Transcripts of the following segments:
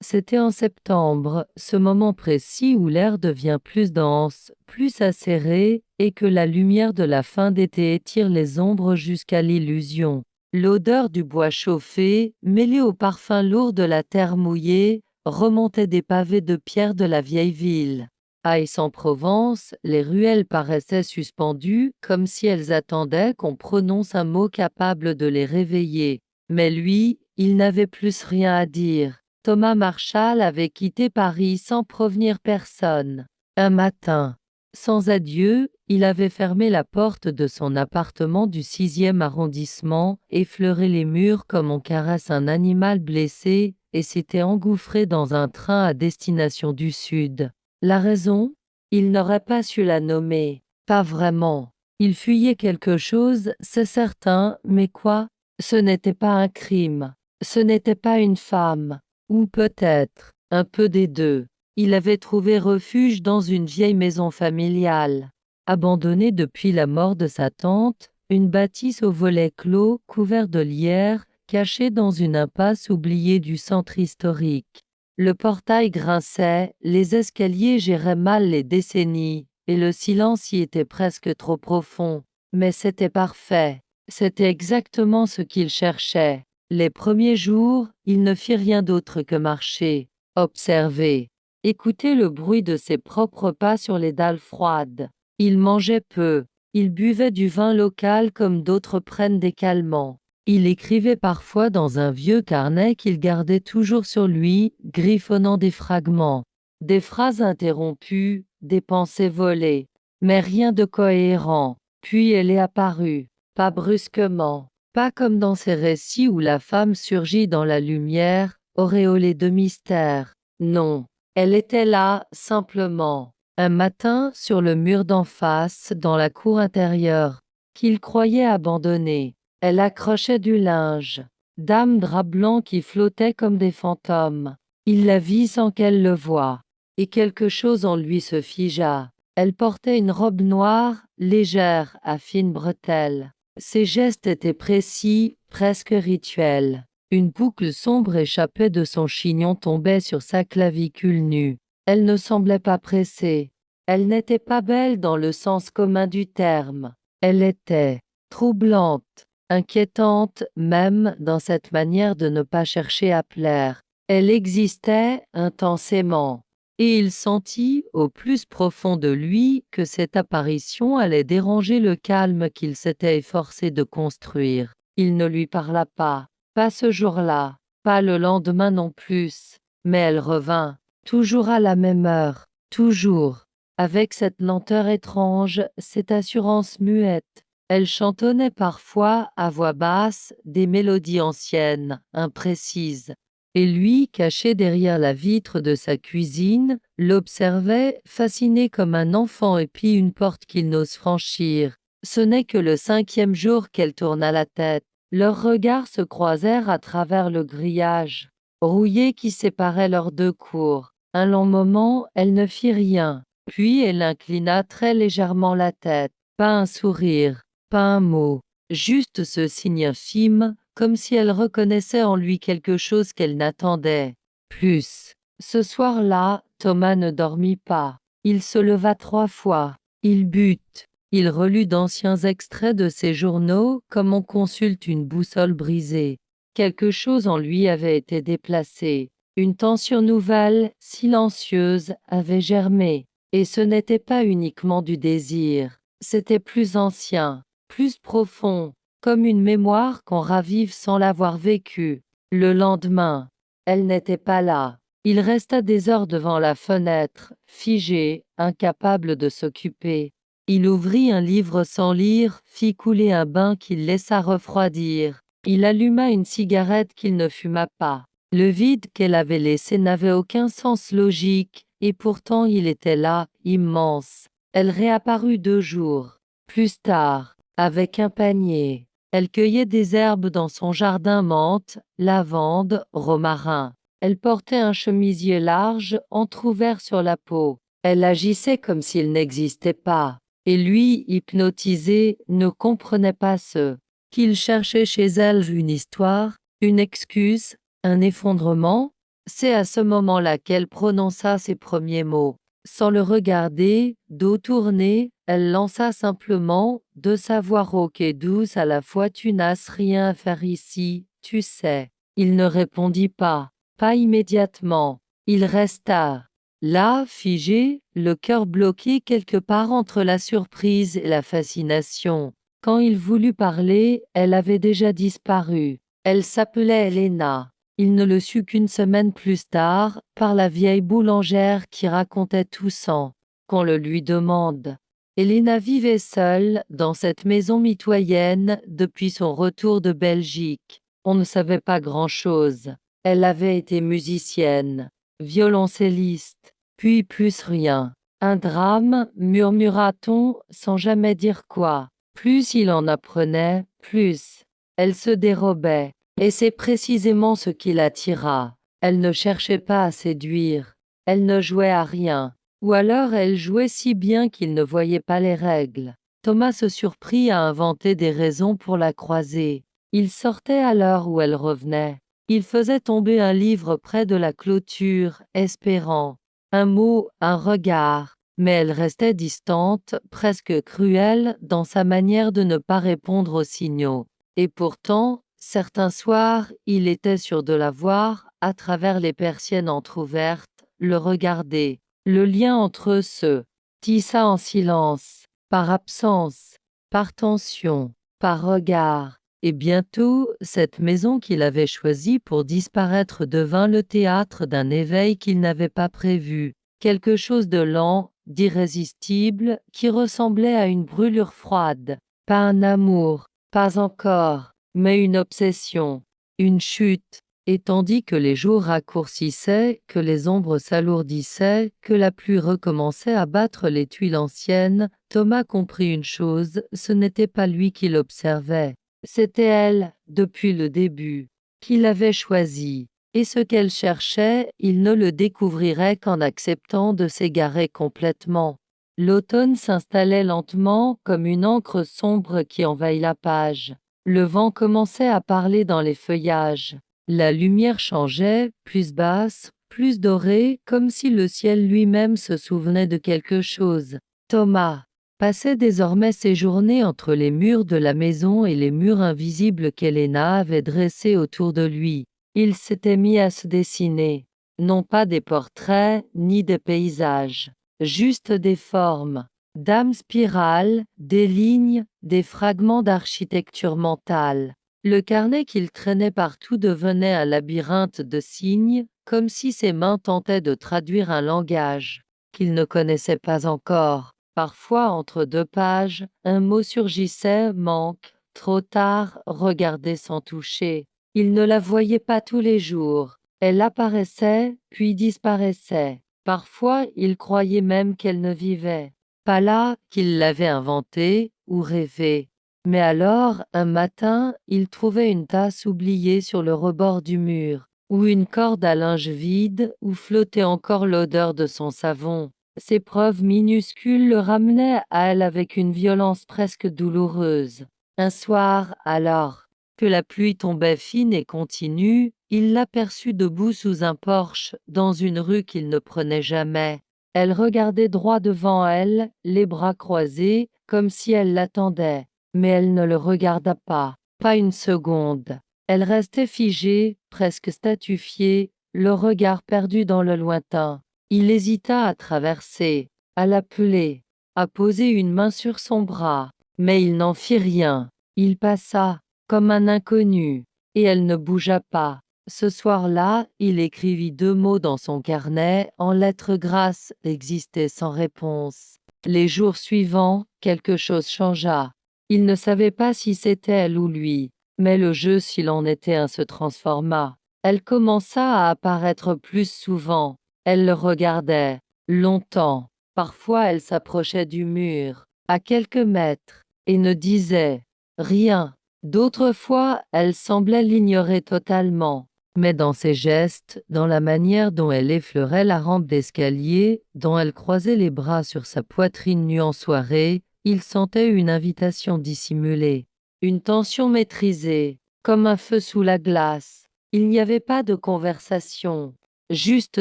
C'était en septembre, ce moment précis où l'air devient plus dense, plus acéré, et que la lumière de la fin d'été étire les ombres jusqu'à l'illusion. L'odeur du bois chauffé, mêlée au parfum lourd de la terre mouillée, remontait des pavés de pierre de la vieille ville. À Aix-en-Provence, les ruelles paraissaient suspendues, comme si elles attendaient qu'on prononce un mot capable de les réveiller. Mais lui, il n'avait plus rien à dire. Thomas Marshall avait quitté Paris sans prévenir personne. Un matin, sans adieu, il avait fermé la porte de son appartement du 6e arrondissement, effleuré les murs comme on caresse un animal blessé, et s'était engouffré dans un train à destination du Sud. La raison? Il n'aurait pas su la nommer. Pas vraiment. Il fuyait quelque chose, c'est certain, mais quoi? Ce n'était pas un crime. Ce n'était pas une femme. Ou peut-être, un peu des deux. Il avait trouvé refuge dans une vieille maison familiale. Abandonnée depuis la mort de sa tante, une bâtisse aux volets clos, couvert de lierre, cachée dans une impasse oubliée du centre historique. Le portail grinçait, les escaliers géraient mal les décennies, et le silence y était presque trop profond. Mais c'était parfait. C'était exactement ce qu'il cherchait. Les premiers jours, il ne fit rien d'autre que marcher, observer, écouter le bruit de ses propres pas sur les dalles froides. Il mangeait peu, il buvait du vin local comme d'autres prennent des calmants. Il écrivait parfois dans un vieux carnet qu'il gardait toujours sur lui, griffonnant des fragments, des phrases interrompues, des pensées volées, mais rien de cohérent. Puis elle est apparue, pas brusquement. Pas comme dans ces récits où la femme surgit dans la lumière, auréolée de mystère. Non, elle était là, simplement. Un matin, sur le mur d'en face, dans la cour intérieure, qu'il croyait abandonnée. Elle accrochait du linge. Dame drap blanc qui flottait comme des fantômes. Il la vit sans qu'elle le voie. Et quelque chose en lui se figea. Elle portait une robe noire, légère, à fines bretelles. Ses gestes étaient précis, presque rituels. Une boucle sombre échappée de son chignon tombait sur sa clavicule nue. Elle ne semblait pas pressée. Elle n'était pas belle dans le sens commun du terme. Elle était troublante, inquiétante même dans cette manière de ne pas chercher à plaire. Elle existait intensément. Et il sentit, au plus profond de lui, que cette apparition allait déranger le calme qu'il s'était efforcé de construire. Il ne lui parla pas ce jour-là, pas le lendemain non plus, mais elle revint, toujours à la même heure, toujours, avec cette lenteur étrange, cette assurance muette. Elle chantonnait parfois, à voix basse, des mélodies anciennes, imprécises. Et lui, caché derrière la vitre de sa cuisine, l'observait, fasciné comme un enfant épie une porte qu'il n'ose franchir. Ce n'est que le 5e jour qu'elle tourna la tête. Leurs regards se croisèrent à travers le grillage rouillé qui séparait leurs deux cours. Un long moment, elle ne fit rien. Puis elle inclina très légèrement la tête. Pas un sourire, pas un mot. Juste ce signe infime, comme si elle reconnaissait en lui quelque chose qu'elle n'attendait plus. Ce soir-là, Thomas ne dormit pas. Il se leva 3 fois. Il but. Il relut d'anciens extraits de ses journaux comme on consulte une boussole brisée. Quelque chose en lui avait été déplacé. Une tension nouvelle, silencieuse, avait germé. Et ce n'était pas uniquement du désir. C'était plus ancien, plus profond, comme une mémoire qu'on ravive sans l'avoir vécue. Le lendemain, elle n'était pas là. Il resta des heures devant la fenêtre, figé, incapable de s'occuper. Il ouvrit un livre sans lire, fit couler un bain qu'il laissa refroidir. Il alluma une cigarette qu'il ne fuma pas. Le vide qu'elle avait laissé n'avait aucun sens logique, et pourtant il était là, immense. Elle réapparut 2 jours plus tard, avec un panier. Elle cueillait des herbes dans son jardin menthe, lavande, romarin. Elle portait un chemisier large, entrouvert sur la peau. Elle agissait comme s'il n'existait pas. Et lui, hypnotisé, ne comprenait pas ce qu'il cherchait chez elle une histoire, une excuse, un effondrement. C'est à ce moment-là qu'elle prononça ses premiers mots. Sans le regarder, dos tourné, elle lança simplement, de sa voix rauque et douce à la fois: Tu n'as rien à faire ici, tu sais. Il ne répondit pas. Pas immédiatement. Il resta là, figé, le cœur bloqué quelque part entre la surprise et la fascination. Quand il voulut parler, elle avait déjà disparu. Elle s'appelait Helena. Il ne le sut qu'une semaine plus tard, par la vieille boulangère qui racontait toussant qu'on le lui demande. Helena vivait seule, dans cette maison mitoyenne, depuis son retour de Belgique. On ne savait pas grand-chose. Elle avait été musicienne, violoncelliste, puis plus rien. Un drame, murmura-t-on, sans jamais dire quoi. Plus il en apprenait, plus elle se dérobait. Et c'est précisément ce qui l'attira. Elle ne cherchait pas à séduire. Elle ne jouait à rien. Ou alors elle jouait si bien qu'il ne voyait pas les règles. Thomas se surprit à inventer des raisons pour la croiser. Il sortait à l'heure où elle revenait. Il faisait tomber un livre près de la clôture, espérant un mot, un regard. Mais elle restait distante, presque cruelle, dans sa manière de ne pas répondre aux signaux. Et pourtant, certains soirs, il était sûr de la voir, à travers les persiennes entr'ouvertes, le regarder. Le lien entre eux se tissa en silence, par absence, par tension, par regard. Et bientôt, cette maison qu'il avait choisie pour disparaître devint le théâtre d'un éveil qu'il n'avait pas prévu. Quelque chose de lent, d'irrésistible, qui ressemblait à une brûlure froide. Pas un amour, pas encore, mais une obsession, une chute. Et tandis que les jours raccourcissaient, que les ombres s'alourdissaient, que la pluie recommençait à battre les tuiles anciennes, Thomas comprit une chose, ce n'était pas lui qui l'observait. C'était elle, depuis le début, qui l'avait choisi. Et ce qu'elle cherchait, il ne le découvrirait qu'en acceptant de s'égarer complètement. L'automne s'installait lentement comme une encre sombre qui envahit la page. Le vent commençait à parler dans les feuillages. La lumière changeait, plus basse, plus dorée, comme si le ciel lui-même se souvenait de quelque chose. Thomas passait désormais ses journées entre les murs de la maison et les murs invisibles qu'Helena avait dressés autour de lui. Il s'était mis à se dessiner, non pas des portraits, ni des paysages, juste des formes, d'âmes spirales, des lignes, des fragments d'architecture mentale. Le carnet qu'il traînait partout devenait un labyrinthe de signes, comme si ses mains tentaient de traduire un langage qu'il ne connaissait pas encore. Parfois, entre deux pages, un mot surgissait: manque, trop tard, regarder sans toucher. Il ne la voyait pas tous les jours. Elle apparaissait, puis disparaissait. Parfois, il croyait même qu'elle ne vivait pas là, qu'il l'avait inventée ou rêvée. Mais alors, un matin, il trouvait une tasse oubliée sur le rebord du mur, ou une corde à linge vide, où flottait encore l'odeur de son savon. Ces preuves minuscules le ramenaient à elle avec une violence presque douloureuse. Un soir, alors que la pluie tombait fine et continue, il l'aperçut debout sous un porche, dans une rue qu'il ne prenait jamais. Elle regardait droit devant elle, les bras croisés, comme si elle l'attendait. Mais elle ne le regarda pas, pas une seconde. Elle restait figée, presque statufiée, le regard perdu dans le lointain. Il hésita à traverser, à l'appeler, à poser une main sur son bras, mais il n'en fit rien. Il passa, comme un inconnu, et elle ne bougea pas. Ce soir-là, il écrivit 2 mots dans son carnet, en lettres grasses, existaient sans réponse. Les jours suivants, quelque chose changea. Il ne savait pas si c'était elle ou lui, mais le jeu, s'il en était un, se transforma. Elle commença à apparaître plus souvent. Elle le regardait, longtemps. Parfois elle s'approchait du mur, à quelques mètres, et ne disait rien. D'autres fois, elle semblait l'ignorer totalement. Mais dans ses gestes, dans la manière dont elle effleurait la rampe d'escalier, dont elle croisait les bras sur sa poitrine nue en soirée, il sentait une invitation dissimulée, une tension maîtrisée, comme un feu sous la glace. Il n'y avait pas de conversation, juste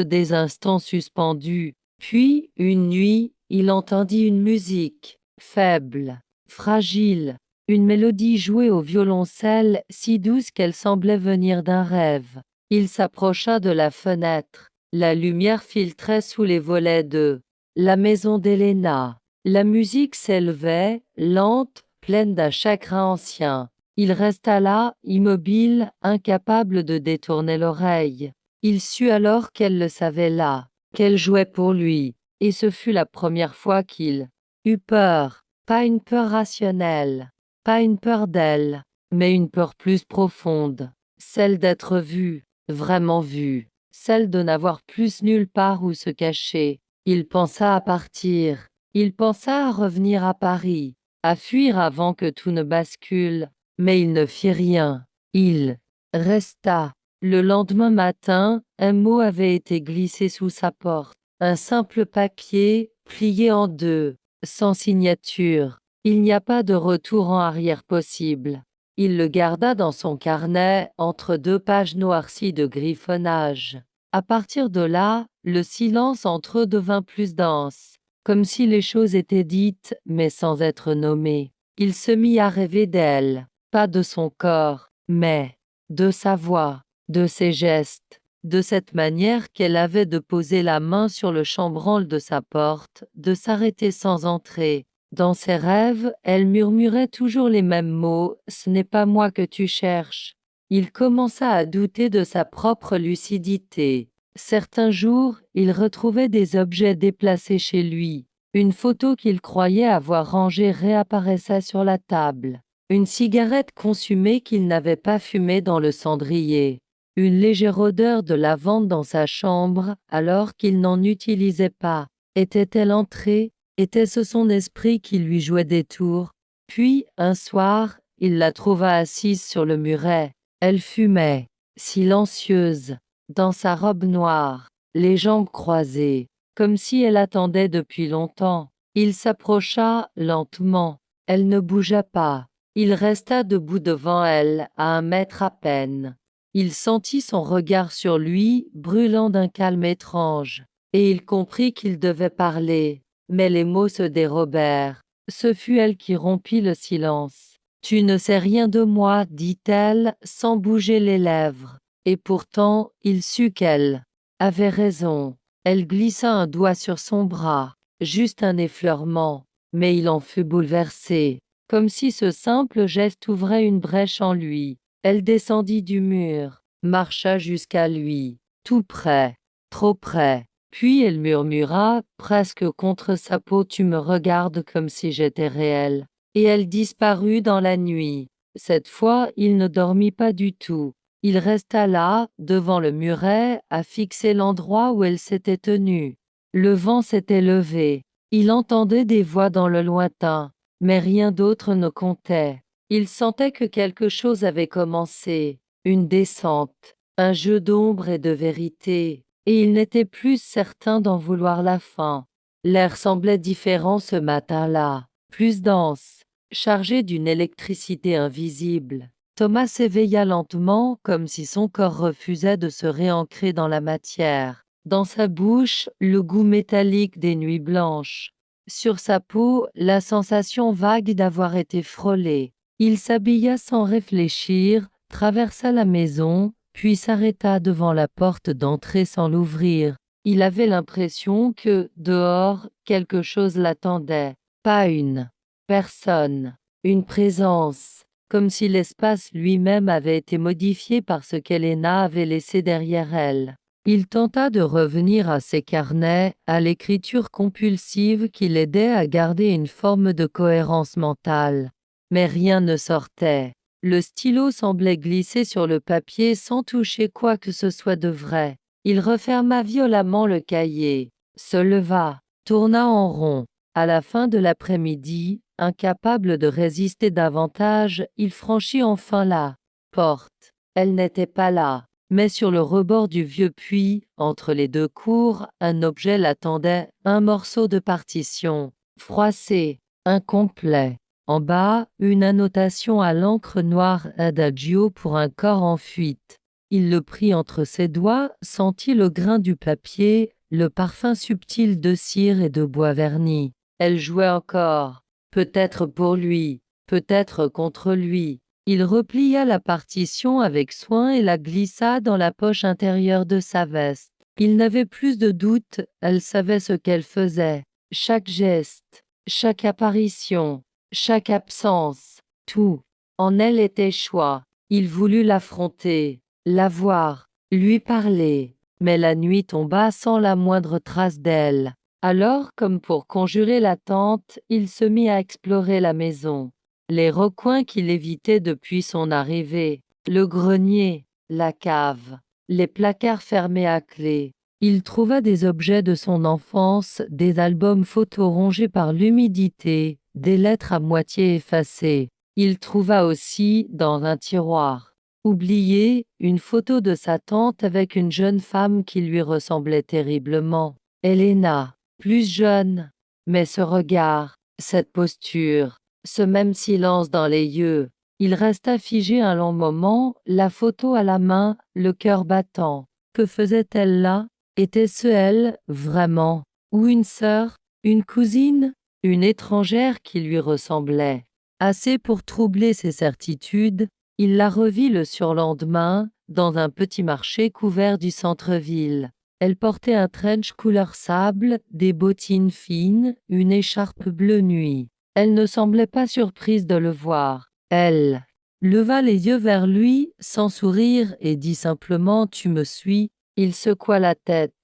des instants suspendus. Puis, une nuit, il entendit une musique, faible, fragile, une mélodie jouée au violoncelle si douce qu'elle semblait venir d'un rêve. Il s'approcha de la fenêtre. La lumière filtrait sous les volets de la maison d'Helena. La musique s'élevait, lente, pleine d'un chagrin ancien. Il resta là, immobile, incapable de détourner l'oreille. Il sut alors qu'elle le savait là, qu'elle jouait pour lui, et ce fut la première fois qu'il eut peur, pas une peur rationnelle, pas une peur d'elle, mais une peur plus profonde, celle d'être vu, vraiment vu, celle de n'avoir plus nulle part où se cacher. Il pensa à partir, il pensa à revenir à Paris, à fuir avant que tout ne bascule, mais il ne fit rien. Il resta. Le lendemain matin, un mot avait été glissé sous sa porte, un simple papier, plié en deux, sans signature. Il n'y a pas de retour en arrière possible. Il le garda dans son carnet, entre deux pages noircies de griffonnage. À partir de là, le silence entre eux devint plus dense, comme si les choses étaient dites, mais sans être nommées. Il se mit à rêver d'elle, pas de son corps, mais de sa voix, de ses gestes, de cette manière qu'elle avait de poser la main sur le chambranle de sa porte, de s'arrêter sans entrer. Dans ses rêves, elle murmurait toujours les mêmes mots, « Ce n'est pas moi que tu cherches ». Il commença à douter de sa propre lucidité. Certains jours, il retrouvait des objets déplacés chez lui. Une photo qu'il croyait avoir rangée réapparaissait sur la table. Une cigarette consumée qu'il n'avait pas fumée dans le cendrier. Une légère odeur de lavande dans sa chambre, alors qu'il n'en utilisait pas. Était-elle entrée? Était-ce son esprit qui lui jouait des tours? Puis, un soir, il la trouva assise sur le muret. Elle fumait, silencieuse, dans sa robe noire, les jambes croisées, comme si elle attendait depuis longtemps. Il s'approcha lentement. Elle ne bougea pas. Il resta debout devant elle, à 1 mètre à peine. Il sentit son regard sur lui, brûlant d'un calme étrange, et il comprit qu'il devait parler, mais les mots se dérobèrent. Ce fut elle qui rompit le silence. « Tu ne sais rien de moi, dit-elle, sans bouger les lèvres. Et pourtant, il sut qu'elle avait raison. Elle glissa un doigt sur son bras, juste un effleurement, mais il en fut bouleversé, comme si ce simple geste ouvrait une brèche en lui. Elle descendit du mur, marcha jusqu'à lui, tout près, trop près. Puis elle murmura, presque contre sa peau, « Tu me regardes comme si j'étais réelle. » Et elle disparut dans la nuit. Cette fois, il ne dormit pas du tout. Il resta là, devant le muret, à fixer l'endroit où elle s'était tenue. Le vent s'était levé. Il entendait des voix dans le lointain, mais rien d'autre ne comptait. Il sentait que quelque chose avait commencé, une descente, un jeu d'ombre et de vérité, et il n'était plus certain d'en vouloir la fin. L'air semblait différent ce matin-là, plus dense, chargé d'une électricité invisible. Thomas s'éveilla lentement, comme si son corps refusait de se réancrer dans la matière. Dans sa bouche, le goût métallique des nuits blanches. Sur sa peau, la sensation vague d'avoir été frôlé. Il s'habilla sans réfléchir, traversa la maison, puis s'arrêta devant la porte d'entrée sans l'ouvrir. Il avait l'impression que, dehors, quelque chose l'attendait. Pas une personne, une présence, comme si l'espace lui-même avait été modifié par ce qu'Helena avait laissé derrière elle. Il tenta de revenir à ses carnets, à l'écriture compulsive qui l'aidait à garder une forme de cohérence mentale. Mais rien ne sortait. Le stylo semblait glisser sur le papier sans toucher quoi que ce soit de vrai. Il referma violemment le cahier, se leva, tourna en rond. À la fin de l'après-midi, incapable de résister davantage, il franchit enfin la porte. Elle n'était pas là, mais sur le rebord du vieux puits, entre les deux cours, un objet l'attendait, un morceau de partition, froissé, incomplet. En bas, une annotation à l'encre noire, Adagio pour un corps en fuite. Il le prit entre ses doigts, sentit le grain du papier, le parfum subtil de cire et de bois verni. Elle jouait encore. Peut-être pour lui, peut-être contre lui. Il replia la partition avec soin et la glissa dans la poche intérieure de sa veste. Il n'avait plus de doute, elle savait ce qu'elle faisait. Chaque geste, chaque apparition, chaque absence, tout, en elle était choix. Il voulut l'affronter, la voir, lui parler, mais la nuit tomba sans la moindre trace d'elle. Alors, comme pour conjurer l'attente, il se mit à explorer la maison. Les recoins qu'il évitait depuis son arrivée, le grenier, la cave, les placards fermés à clé. Il trouva des objets de son enfance, des albums photos rongés par l'humidité, des lettres à moitié effacées. Il trouva aussi, dans un tiroir oublié, une photo de sa tante avec une jeune femme qui lui ressemblait terriblement. Helena, plus jeune. Mais ce regard, cette posture, ce même silence dans les yeux. Il resta figé un long moment, la photo à la main, le cœur battant. Que faisait-elle là? Était-ce elle, vraiment? Ou une sœur? Une cousine? Une étrangère qui lui ressemblait? Assez pour troubler ses certitudes, il la revit le surlendemain, dans un petit marché couvert du centre-ville. Elle portait un trench couleur sable, des bottines fines, une écharpe bleu nuit. Elle ne semblait pas surprise de le voir. Elle leva les yeux vers lui, sans sourire, et dit simplement « Tu me suis ?» Il secoua la tête.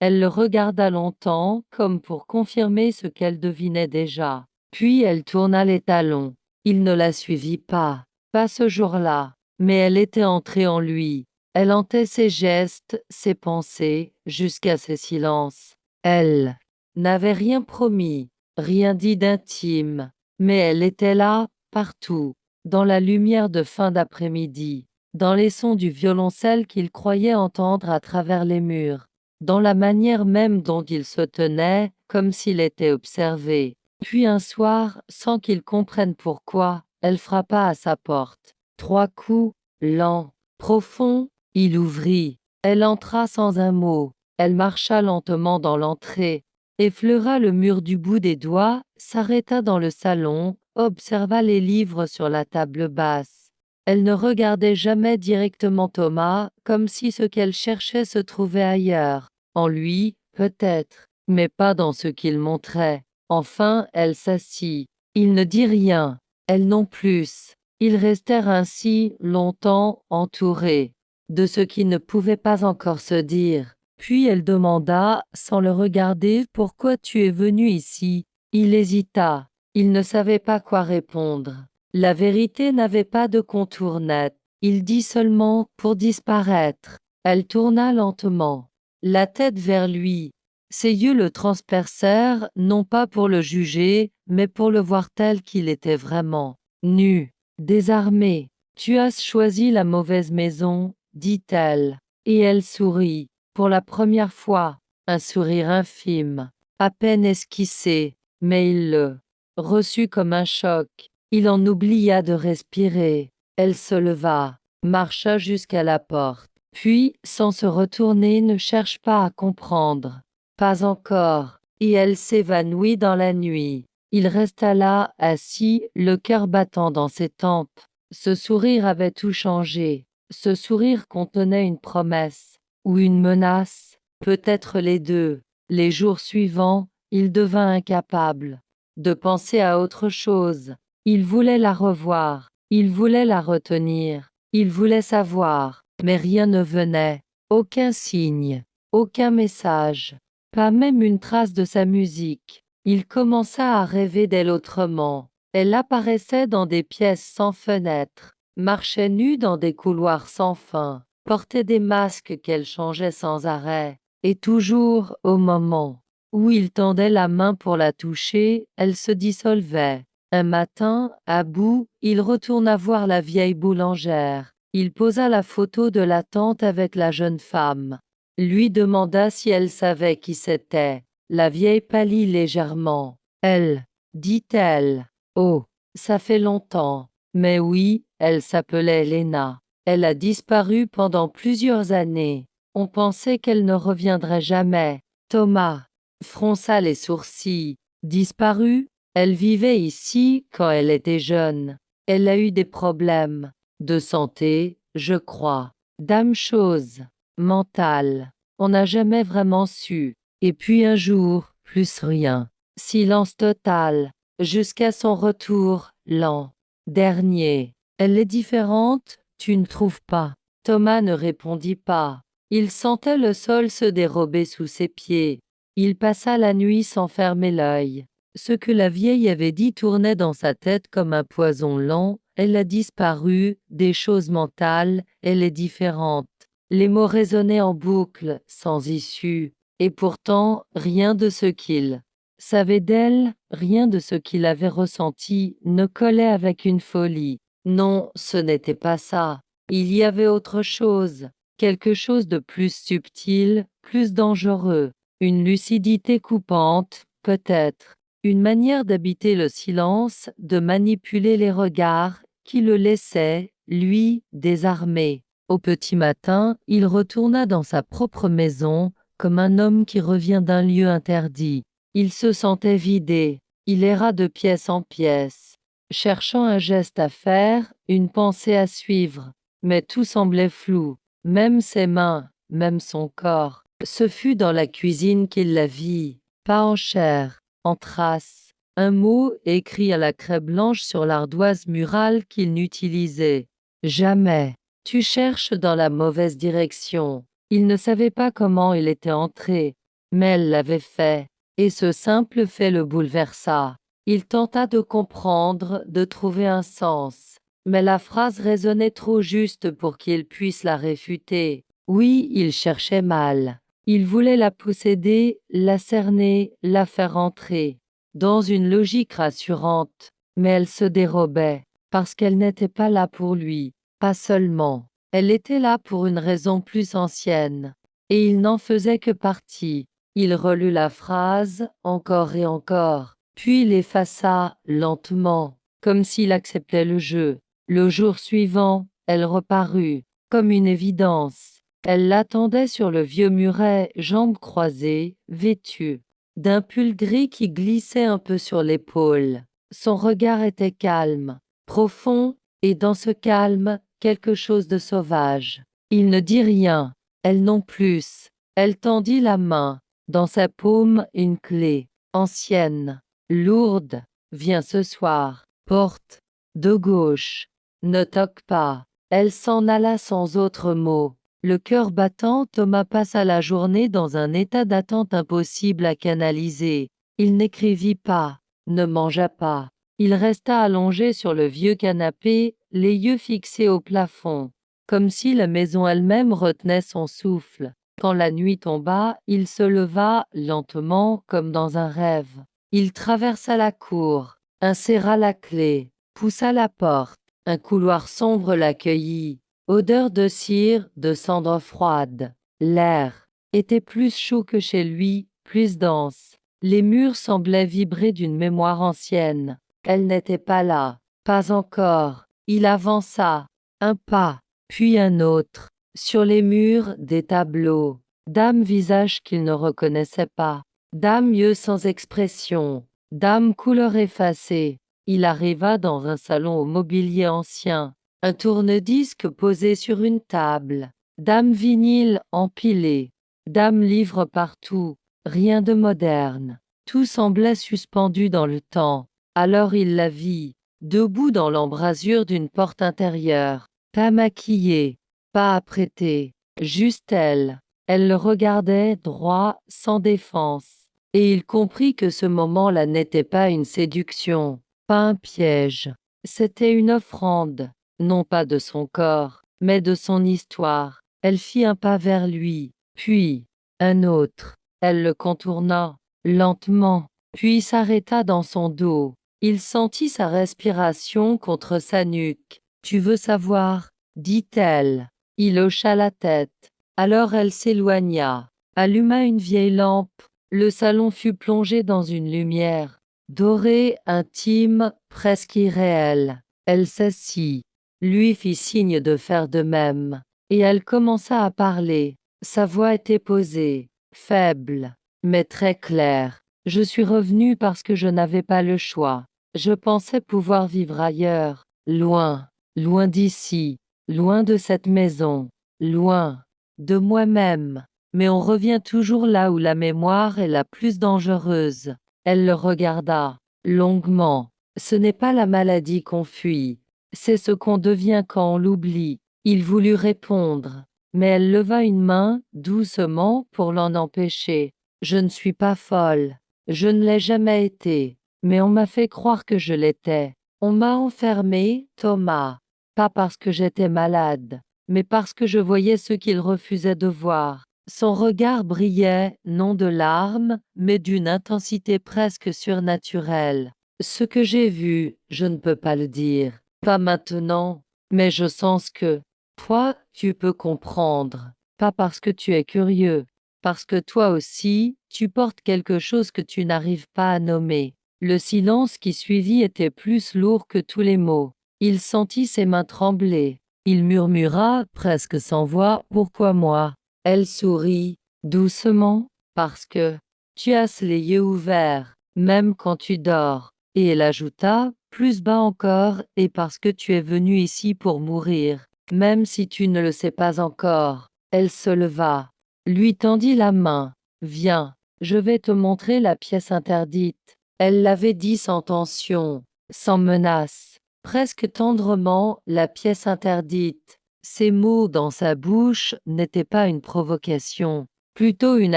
Elle le regarda longtemps, comme pour confirmer ce qu'elle devinait déjà. Puis elle tourna les talons. Il ne la suivit pas. Pas ce jour-là. Mais elle était entrée en lui. Elle hantait ses gestes, ses pensées, jusqu'à ses silences. Elle n'avait rien promis, rien dit d'intime, mais elle était là, partout, dans la lumière de fin d'après-midi, dans les sons du violoncelle qu'il croyait entendre à travers les murs, dans la manière même dont il se tenait, comme s'il était observé. Puis un soir, sans qu'il comprenne pourquoi, elle frappa à sa porte. 3 coups, lents, profonds, il ouvrit. Elle entra sans un mot. Elle marcha lentement dans l'entrée, effleura le mur du bout des doigts, s'arrêta dans le salon, observa les livres sur la table basse. Elle ne regardait jamais directement Thomas, comme si ce qu'elle cherchait se trouvait ailleurs. En lui, peut-être, mais pas dans ce qu'il montrait. Enfin, elle s'assit. Il ne dit rien, elle non plus. Ils restèrent ainsi, longtemps, entourés de ce qui ne pouvait pas encore se dire. Puis elle demanda, sans le regarder, « Pourquoi tu es venu ici ?» Il hésita. Il ne savait pas quoi répondre. La vérité n'avait pas de contour net. Il dit seulement, « Pour disparaître. » Elle tourna lentement, la tête vers lui. Ses yeux le transpercèrent, non pas pour le juger, mais pour le voir tel qu'il était vraiment. Nu, désarmé. « Tu as choisi la mauvaise maison, » dit-elle. Et elle sourit. Pour la première fois, un sourire infime, à peine esquissé, mais il le reçut comme un choc. Il en oublia de respirer. Elle se leva, marcha jusqu'à la porte. Puis, sans se retourner, ne cherche pas à comprendre. Pas encore. Et elle s'évanouit dans la nuit. Il resta là, assis, le cœur battant dans ses tempes. Ce sourire avait tout changé. Ce sourire contenait une promesse, ou une menace, peut-être les deux. Les jours suivants, il devint incapable de penser à autre chose. Il voulait la revoir, il voulait la retenir, il voulait savoir, mais rien ne venait, aucun signe, aucun message, pas même une trace de sa musique. Il commença à rêver d'elle autrement. Elle apparaissait dans des pièces sans fenêtres, marchait nue dans des couloirs sans fin, portait des masques qu'elle changeait sans arrêt, et toujours, au moment où il tendait la main pour la toucher, elle se dissolvait. Un matin, à bout, il retourna voir la vieille boulangère. Il posa la photo de la tante avec la jeune femme. Lui demanda si elle savait qui c'était. La vieille pâlit légèrement. Elle, dit-elle. Oh, ça fait longtemps. Mais oui, elle s'appelait Helena. Elle a disparu pendant plusieurs années. On pensait qu'elle ne reviendrait jamais. Thomas fronça les sourcils. Disparue? Elle vivait ici quand elle était jeune. Elle a eu des problèmes de santé, je crois. Dame chose mentale. On n'a jamais vraiment su. Et puis un jour, plus rien. Silence total. Jusqu'à son retour, l'an dernier. Elle est différente, tu ne trouves pas? Thomas ne répondit pas. Il sentait le sol se dérober sous ses pieds. Il passa la nuit sans fermer l'œil. Ce que la vieille avait dit tournait dans sa tête comme un poison lent. Elle a disparu, des choses mentales, elle est différente. Les mots résonnaient en boucle, sans issue. Et pourtant, rien de ce qu'il savait d'elle, rien de ce qu'il avait ressenti, ne collait avec une folie. Non, ce n'était pas ça. Il y avait autre chose, quelque chose de plus subtil, plus dangereux. Une lucidité coupante, peut-être. Une manière d'habiter le silence, de manipuler les regards, qui le laissaient, lui, désarmé. Au petit matin, il retourna dans sa propre maison, comme un homme qui revient d'un lieu interdit. Il se sentait vidé. Il erra de pièce en pièce, cherchant un geste à faire, une pensée à suivre. Mais tout semblait flou, même ses mains, même son corps. Ce fut dans la cuisine qu'il la vit, pas en chair, en traces. Un mot écrit à la craie blanche sur l'ardoise murale qu'il n'utilisait jamais. Tu cherches dans la mauvaise direction. Il ne savait pas comment il était entré, mais elle l'avait fait, et ce simple fait le bouleversa. Il tenta de comprendre, de trouver un sens, mais la phrase résonnait trop juste pour qu'il puisse la réfuter. Oui, il cherchait mal. Il voulait la posséder, la cerner, la faire entrer dans une logique rassurante, mais elle se dérobait, parce qu'elle n'était pas là pour lui, pas seulement. Elle était là pour une raison plus ancienne, et il n'en faisait que partie. Il relut la phrase, encore et encore, puis l'effaça, lentement, comme s'il acceptait le jeu. Le jour suivant, elle reparut, comme une évidence. Elle l'attendait sur le vieux muret, jambes croisées, vêtue d'un pull gris qui glissait un peu sur l'épaule. Son regard était calme, profond, et dans ce calme, quelque chose de sauvage. Il ne dit rien, elle non plus. Elle tendit la main. Dans sa paume, une clé, ancienne, lourde. Viens ce soir, porte, de gauche. Ne toque pas. Elle s'en alla sans autre mot. Le cœur battant, Thomas passa la journée dans un état d'attente impossible à canaliser. Il n'écrivit pas, ne mangea pas. Il resta allongé sur le vieux canapé, les yeux fixés au plafond, comme si la maison elle-même retenait son souffle. Quand la nuit tomba, il se leva, lentement, comme dans un rêve. Il traversa la cour, inséra la clé, poussa la porte. Un couloir sombre l'accueillit. Odeur de cire, de cendres froides. L'air était plus chaud que chez lui, plus dense. Les murs semblaient vibrer d'une mémoire ancienne. Elle n'était pas là, pas encore. Il avança, un pas, puis un autre. Sur les murs, des tableaux. Dames visages qu'il ne reconnaissait pas. Dames yeux sans expression. Dames couleur effacée. Il arriva dans un salon au mobilier ancien. Un tourne-disque posé sur une table. Dames vinyles empilées. Dames livres partout. Rien de moderne. Tout semblait suspendu dans le temps. Alors il la vit, debout dans l'embrasure d'une porte intérieure. Pas maquillée, pas apprêtée. Juste elle. Elle le regardait droit, sans défense. Et il comprit que ce moment-là n'était pas une séduction, pas un piège. C'était une offrande. Non pas de son corps, mais de son histoire. Elle fit un pas vers lui, puis un autre. Elle le contourna, lentement, puis s'arrêta dans son dos. Il sentit sa respiration contre sa nuque. Tu veux savoir? Dit-elle. Il hocha la tête. Alors elle s'éloigna, alluma une vieille lampe. Le salon fut plongé dans une lumière, dorée, intime, presque irréelle. Elle s'assit. Lui fit signe de faire de même. Et elle commença à parler. Sa voix était posée, faible, mais très claire. Je suis revenue parce que je n'avais pas le choix. Je pensais pouvoir vivre ailleurs, loin, loin d'ici, loin de cette maison, loin de moi-même. Mais on revient toujours là où la mémoire est la plus dangereuse. Elle le regarda, longuement. Ce n'est pas la maladie qu'on fuit, c'est ce qu'on devient quand on l'oublie. Il voulut répondre, mais elle leva une main, doucement, pour l'en empêcher. Je ne suis pas folle. Je ne l'ai jamais été. Mais on m'a fait croire que je l'étais. On m'a enfermé, Thomas. Pas parce que j'étais malade, mais parce que je voyais ce qu'il refusait de voir. Son regard brillait, non de larmes, mais d'une intensité presque surnaturelle. Ce que j'ai vu, je ne peux pas le dire. Pas maintenant, mais je sens que, toi, tu peux comprendre. Pas parce que tu es curieux, parce que toi aussi, tu portes quelque chose que tu n'arrives pas à nommer. Le silence qui suivit était plus lourd que tous les mots. Il sentit ses mains trembler. Il murmura, presque sans voix, « Pourquoi moi ?» Elle sourit, doucement, « Parce que tu as les yeux ouverts, même quand tu dors. » Et elle ajouta, plus bas encore, « Et parce que tu es venu ici pour mourir, même si tu ne le sais pas encore. » Elle se leva, lui tendit la main. « Viens, je vais te montrer la pièce interdite. » Elle l'avait dit sans tension, sans menace, presque tendrement, la pièce interdite. Ces mots dans sa bouche n'étaient pas une provocation, plutôt une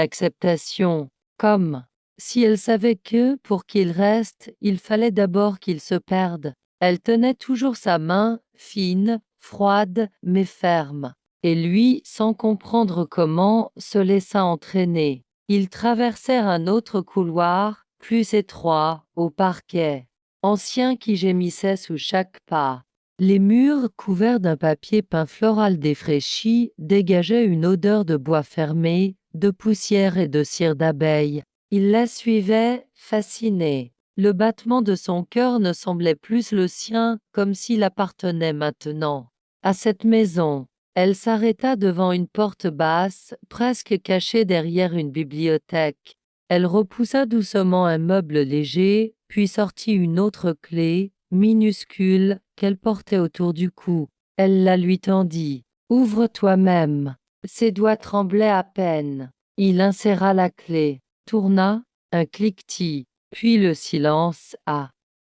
acceptation, comme si elle savait que, pour qu'il reste, il fallait d'abord qu'il se perde. Elle tenait toujours sa main, fine, froide, mais ferme. Et lui, sans comprendre comment, se laissa entraîner. Ils traversèrent un autre couloir, plus étroit, au parquet, ancien qui gémissait sous chaque pas. Les murs, couverts d'un papier peint floral défraîchi, dégageaient une odeur de bois fermé, de poussière et de cire d'abeille. Il la suivait, fasciné. Le battement de son cœur ne semblait plus le sien, comme s'il appartenait maintenant à cette maison. Elle s'arrêta devant une porte basse, presque cachée derrière une bibliothèque. Elle repoussa doucement un meuble léger, puis sortit une autre clé, minuscule, qu'elle portait autour du cou. Elle la lui tendit. « Ouvre toi-même. » Ses doigts tremblaient à peine. Il inséra la clé, tourna, un cliquetis, puis le silence,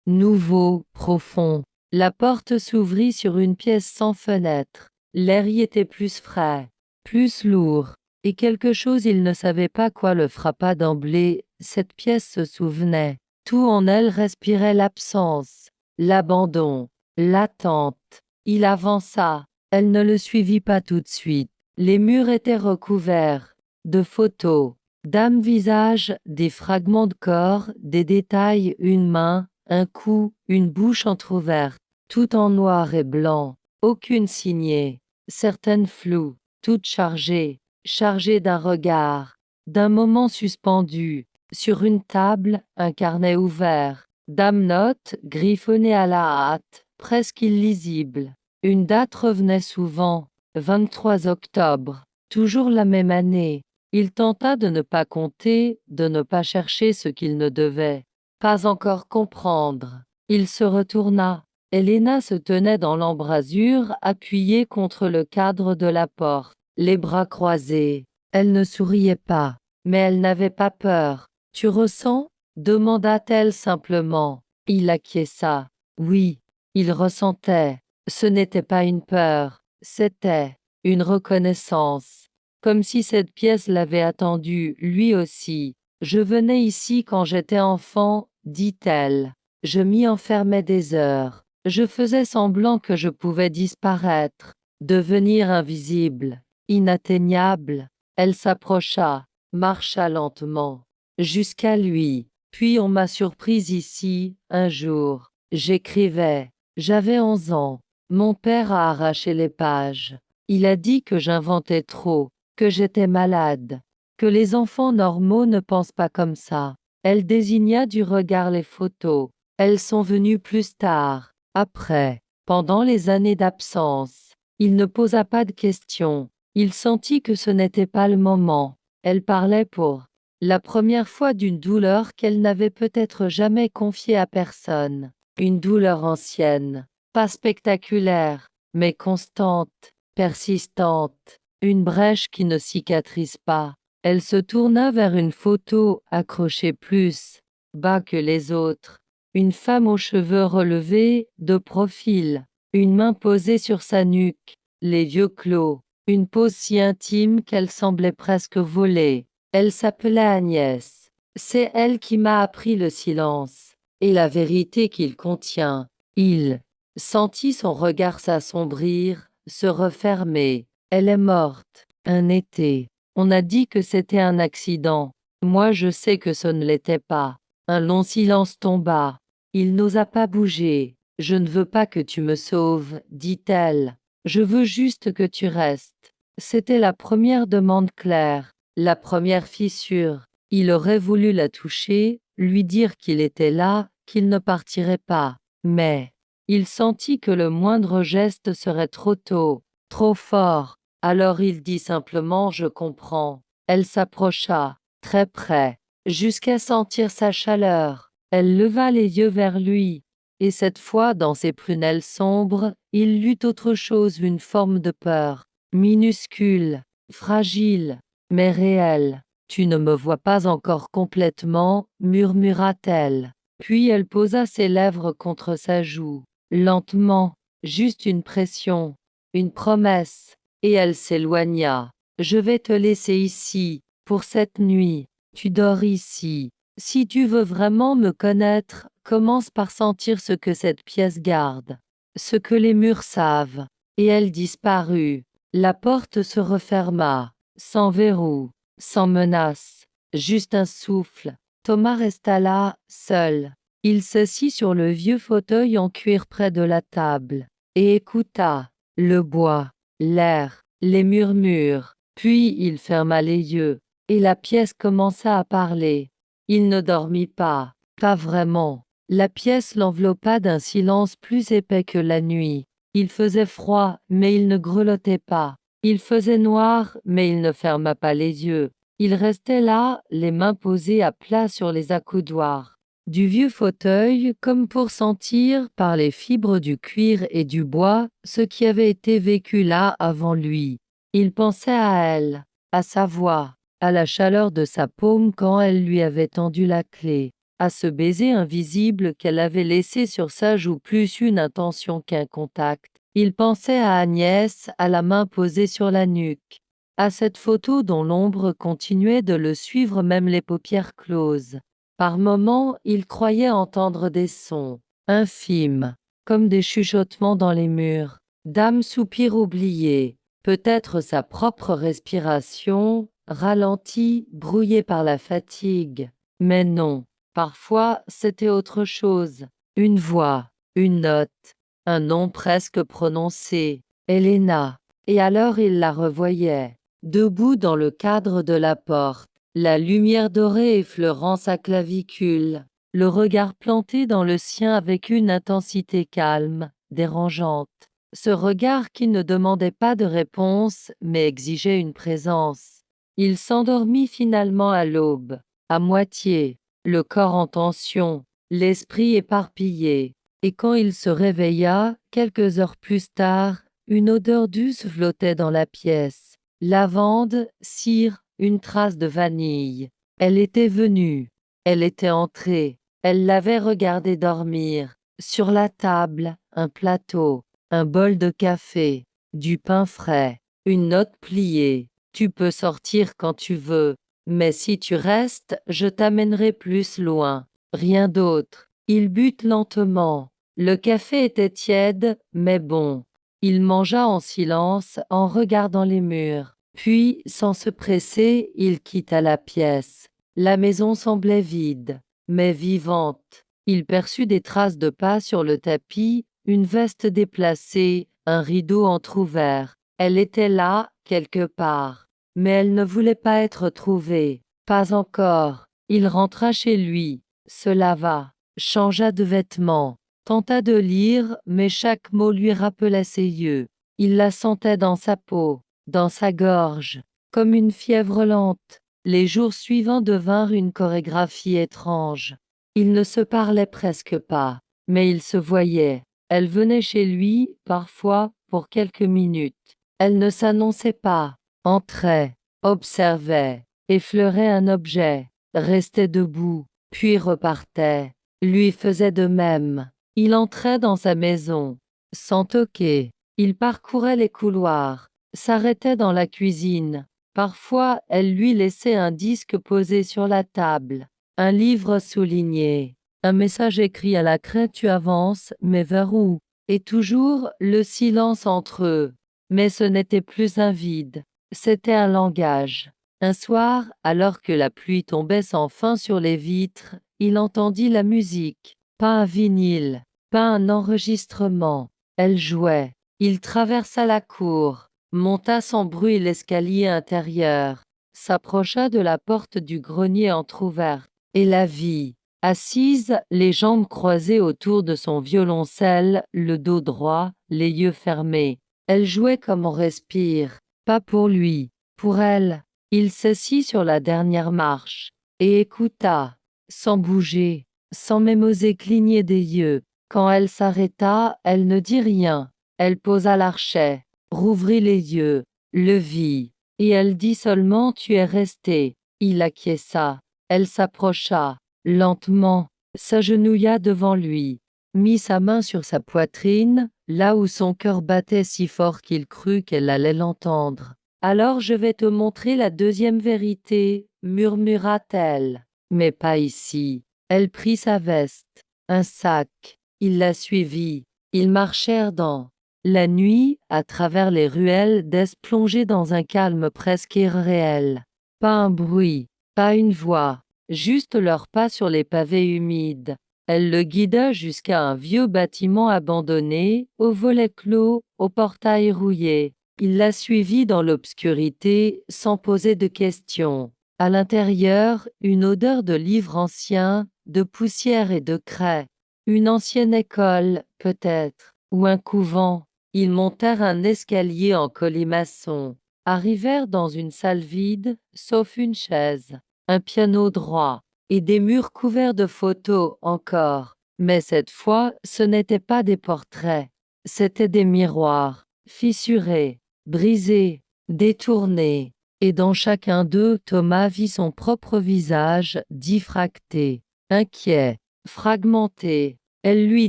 nouveau, profond. La porte s'ouvrit sur une pièce sans fenêtre. L'air y était plus frais, plus lourd, et quelque chose il ne savait pas quoi le frappa d'emblée. Cette pièce se souvenait. Tout en elle respirait l'absence, l'abandon, l'attente. Il avança. Elle ne le suivit pas tout de suite. Les murs étaient recouverts de photos, d'âmes visages, des fragments de corps, des détails, une main, un cou, une bouche entr'ouverte, tout en noir et blanc, aucune signée, certaines floues, toutes chargées, chargées d'un regard, d'un moment suspendu. Sur une table, un carnet ouvert, d'âmes-notes griffonnées à la hâte, presque illisibles. Une date revenait souvent, 23 octobre, toujours la même année. Il tenta de ne pas compter, de ne pas chercher ce qu'il ne devait pas encore comprendre. Il se retourna. Helena se tenait dans l'embrasure, appuyée contre le cadre de la porte, les bras croisés. Elle ne souriait pas, mais elle n'avait pas peur. « Tu ressens ?» demanda-t-elle simplement. Il acquiesça. Oui, il ressentait. Ce n'était pas une peur, c'était une reconnaissance. Comme si cette pièce l'avait attendu, lui aussi. « Je venais ici quand j'étais enfant, » dit-elle. « Je m'y enfermais des heures. Je faisais semblant que je pouvais disparaître, devenir invisible, inatteignable. » Elle s'approcha, marcha lentement, jusqu'à lui. « Puis on m'a surprise ici, un jour. J'écrivais. J'avais 11 ans. Mon père a arraché les pages. Il a dit que j'inventais trop, que j'étais malade, que les enfants normaux ne pensent pas comme ça. » Elle désigna du regard les photos. « Elles sont venues plus tard, après, pendant les années d'absence. Il ne posa pas de questions. Il sentit que ce n'était pas le moment. Elle parlait pour la première fois d'une douleur qu'elle n'avait peut-être jamais confiée à personne. Une douleur ancienne, pas spectaculaire, mais constante, persistante. Une brèche qui ne cicatrise pas. Elle se tourna vers une photo accrochée plus bas que les autres. Une femme aux cheveux relevés, de profil. Une main posée sur sa nuque, les yeux clos. Une pose si intime qu'elle semblait presque voler. Elle s'appelait Agnès. C'est elle qui m'a appris le silence et la vérité qu'il contient. Il sentit son regard s'assombrir, se refermer. Elle est morte. Un été. On a dit que c'était un accident. Moi je sais que ce ne l'était pas. Un long silence tomba. Il n'osa pas bouger. Je ne veux pas que tu me sauves, dit-elle. Je veux juste que tu restes. C'était la première demande claire, la première fissure. Il aurait voulu la toucher, lui dire qu'il était là, qu'il ne partirait pas. Mais il sentit que le moindre geste serait trop tôt, trop fort. Alors il dit simplement « Je comprends ». Elle s'approcha, très près, jusqu'à sentir sa chaleur. Elle leva les yeux vers lui, et cette fois dans ses prunelles sombres, il lut autre chose, une forme de peur, minuscule, fragile, mais réelle. « Tu ne me vois pas encore complètement, murmura-t-elle. Puis elle posa ses lèvres contre sa joue, lentement, juste une pression, une promesse, et elle s'éloigna. Je vais te laisser ici, pour cette nuit. Tu dors ici. Si tu veux vraiment me connaître, commence par sentir ce que cette pièce garde, ce que les murs savent. » Et elle disparut. La porte se referma, sans verrou, sans menace, juste un souffle. Thomas resta là, seul. Il s'assit sur le vieux fauteuil en cuir près de la table, et écouta le bois, l'air, les murmures. Puis il ferma les yeux, et la pièce commença à parler. Il ne dormit pas, pas vraiment. La pièce l'enveloppa d'un silence plus épais que la nuit. Il faisait froid, mais il ne grelottait pas. Il faisait noir, mais il ne ferma pas les yeux. Il restait là, les mains posées à plat sur les accoudoirs du vieux fauteuil, comme pour sentir, par les fibres du cuir et du bois, ce qui avait été vécu là avant lui. Il pensait à elle, à sa voix, à la chaleur de sa paume quand elle lui avait tendu la clé, à ce baiser invisible qu'elle avait laissé sur sa joue, plus une intention qu'un contact. Il pensait à Agnès, à la main posée sur la nuque, à cette photo dont l'ombre continuait de le suivre même les paupières closes. Par moments, il croyait entendre des sons, infimes, comme des chuchotements dans les murs, d'âmes soupirs oubliés, peut-être sa propre respiration, ralentie, brouillée par la fatigue. Mais non, parfois c'était autre chose, une voix, une note, un nom presque prononcé, Helena. Et alors il la revoyait, debout dans le cadre de la porte, la lumière dorée effleurant sa clavicule, le regard planté dans le sien avec une intensité calme, dérangeante. Ce regard qui ne demandait pas de réponse, mais exigeait une présence. Il s'endormit finalement à l'aube, à moitié, le corps en tension, l'esprit éparpillé. Et quand il se réveilla, quelques heures plus tard, une odeur douce flottait dans la pièce. Lavande, cire, une trace de vanille. Elle était venue. Elle était entrée. Elle l'avait regardé dormir. Sur la table, un plateau, un bol de café, du pain frais, une note pliée. Tu peux sortir quand tu veux, mais si tu restes, je t'amènerai plus loin. Rien d'autre. Il but lentement. Le café était tiède, mais bon. Il mangea en silence, en regardant les murs. Puis, sans se presser, il quitta la pièce. La maison semblait vide, mais vivante. Il perçut des traces de pas sur le tapis, une veste déplacée, un rideau entrouvert. Elle était là, quelque part. Mais elle ne voulait pas être trouvée. Pas encore. Il rentra chez lui, se lava, changea de vêtements. Tenta de lire, mais chaque mot lui rappelait ses yeux. Il la sentait dans sa peau, dans sa gorge, comme une fièvre lente. Les jours suivants devinrent une chorégraphie étrange. Ils ne se parlaient presque pas, mais ils se voyaient. Elle venait chez lui, parfois, pour quelques minutes. Elle ne s'annonçait pas, entrait, observait, effleurait un objet, restait debout, puis repartait. Lui faisait de même. Il entrait dans sa maison, sans toquer. Il parcourait les couloirs, s'arrêtait dans la cuisine. Parfois, elle lui laissait un disque posé sur la table, un livre souligné, un message écrit à la craie: tu avances, mais vers où? Et toujours le silence entre eux. Mais ce n'était plus un vide, c'était un langage. Un soir, alors que la pluie tombait sans fin sur les vitres, il entendit la musique. Pas un vinyle, pas un enregistrement. Elle jouait. Il traversa la cour, monta sans bruit l'escalier intérieur, s'approcha de la porte du grenier entr'ouverte, et la vit, assise, les jambes croisées autour de son violoncelle, le dos droit, les yeux fermés. Elle jouait comme on respire, pas pour lui, pour elle. Il s'assit sur la dernière marche, et écouta, sans bouger, sans même oser cligner des yeux. Quand elle s'arrêta, elle ne dit rien. Elle posa l'archet, rouvrit les yeux, le vit, et elle dit seulement: tu es resté. Il acquiesça. Elle s'approcha, lentement, s'agenouilla devant lui, mit sa main sur sa poitrine, là où son cœur battait si fort qu'il crut qu'elle allait l'entendre. Alors je vais te montrer la deuxième vérité, murmura-t-elle. Mais pas ici. Elle prit sa veste, un sac. Il la suivit. Ils marchèrent dans la nuit, à travers les ruelles d'Est plongées dans un calme presque irréel. Pas un bruit, pas une voix, juste leurs pas sur les pavés humides. Elle le guida jusqu'à un vieux bâtiment abandonné, aux volets clos, au portail rouillé. Il la suivit dans l'obscurité, sans poser de questions. À l'intérieur, une odeur de livres anciens, de poussière et de craie. Une ancienne école, peut-être, ou un couvent. Ils montèrent un escalier en colimaçon, arrivèrent dans une salle vide, sauf une chaise, un piano droit, et des murs couverts de photos encore. Mais cette fois, ce n'étaient pas des portraits, c'étaient des miroirs, fissurés, brisés, détournés. Et dans chacun d'eux, Thomas vit son propre visage, diffracté, inquiet, fragmenté. Elle lui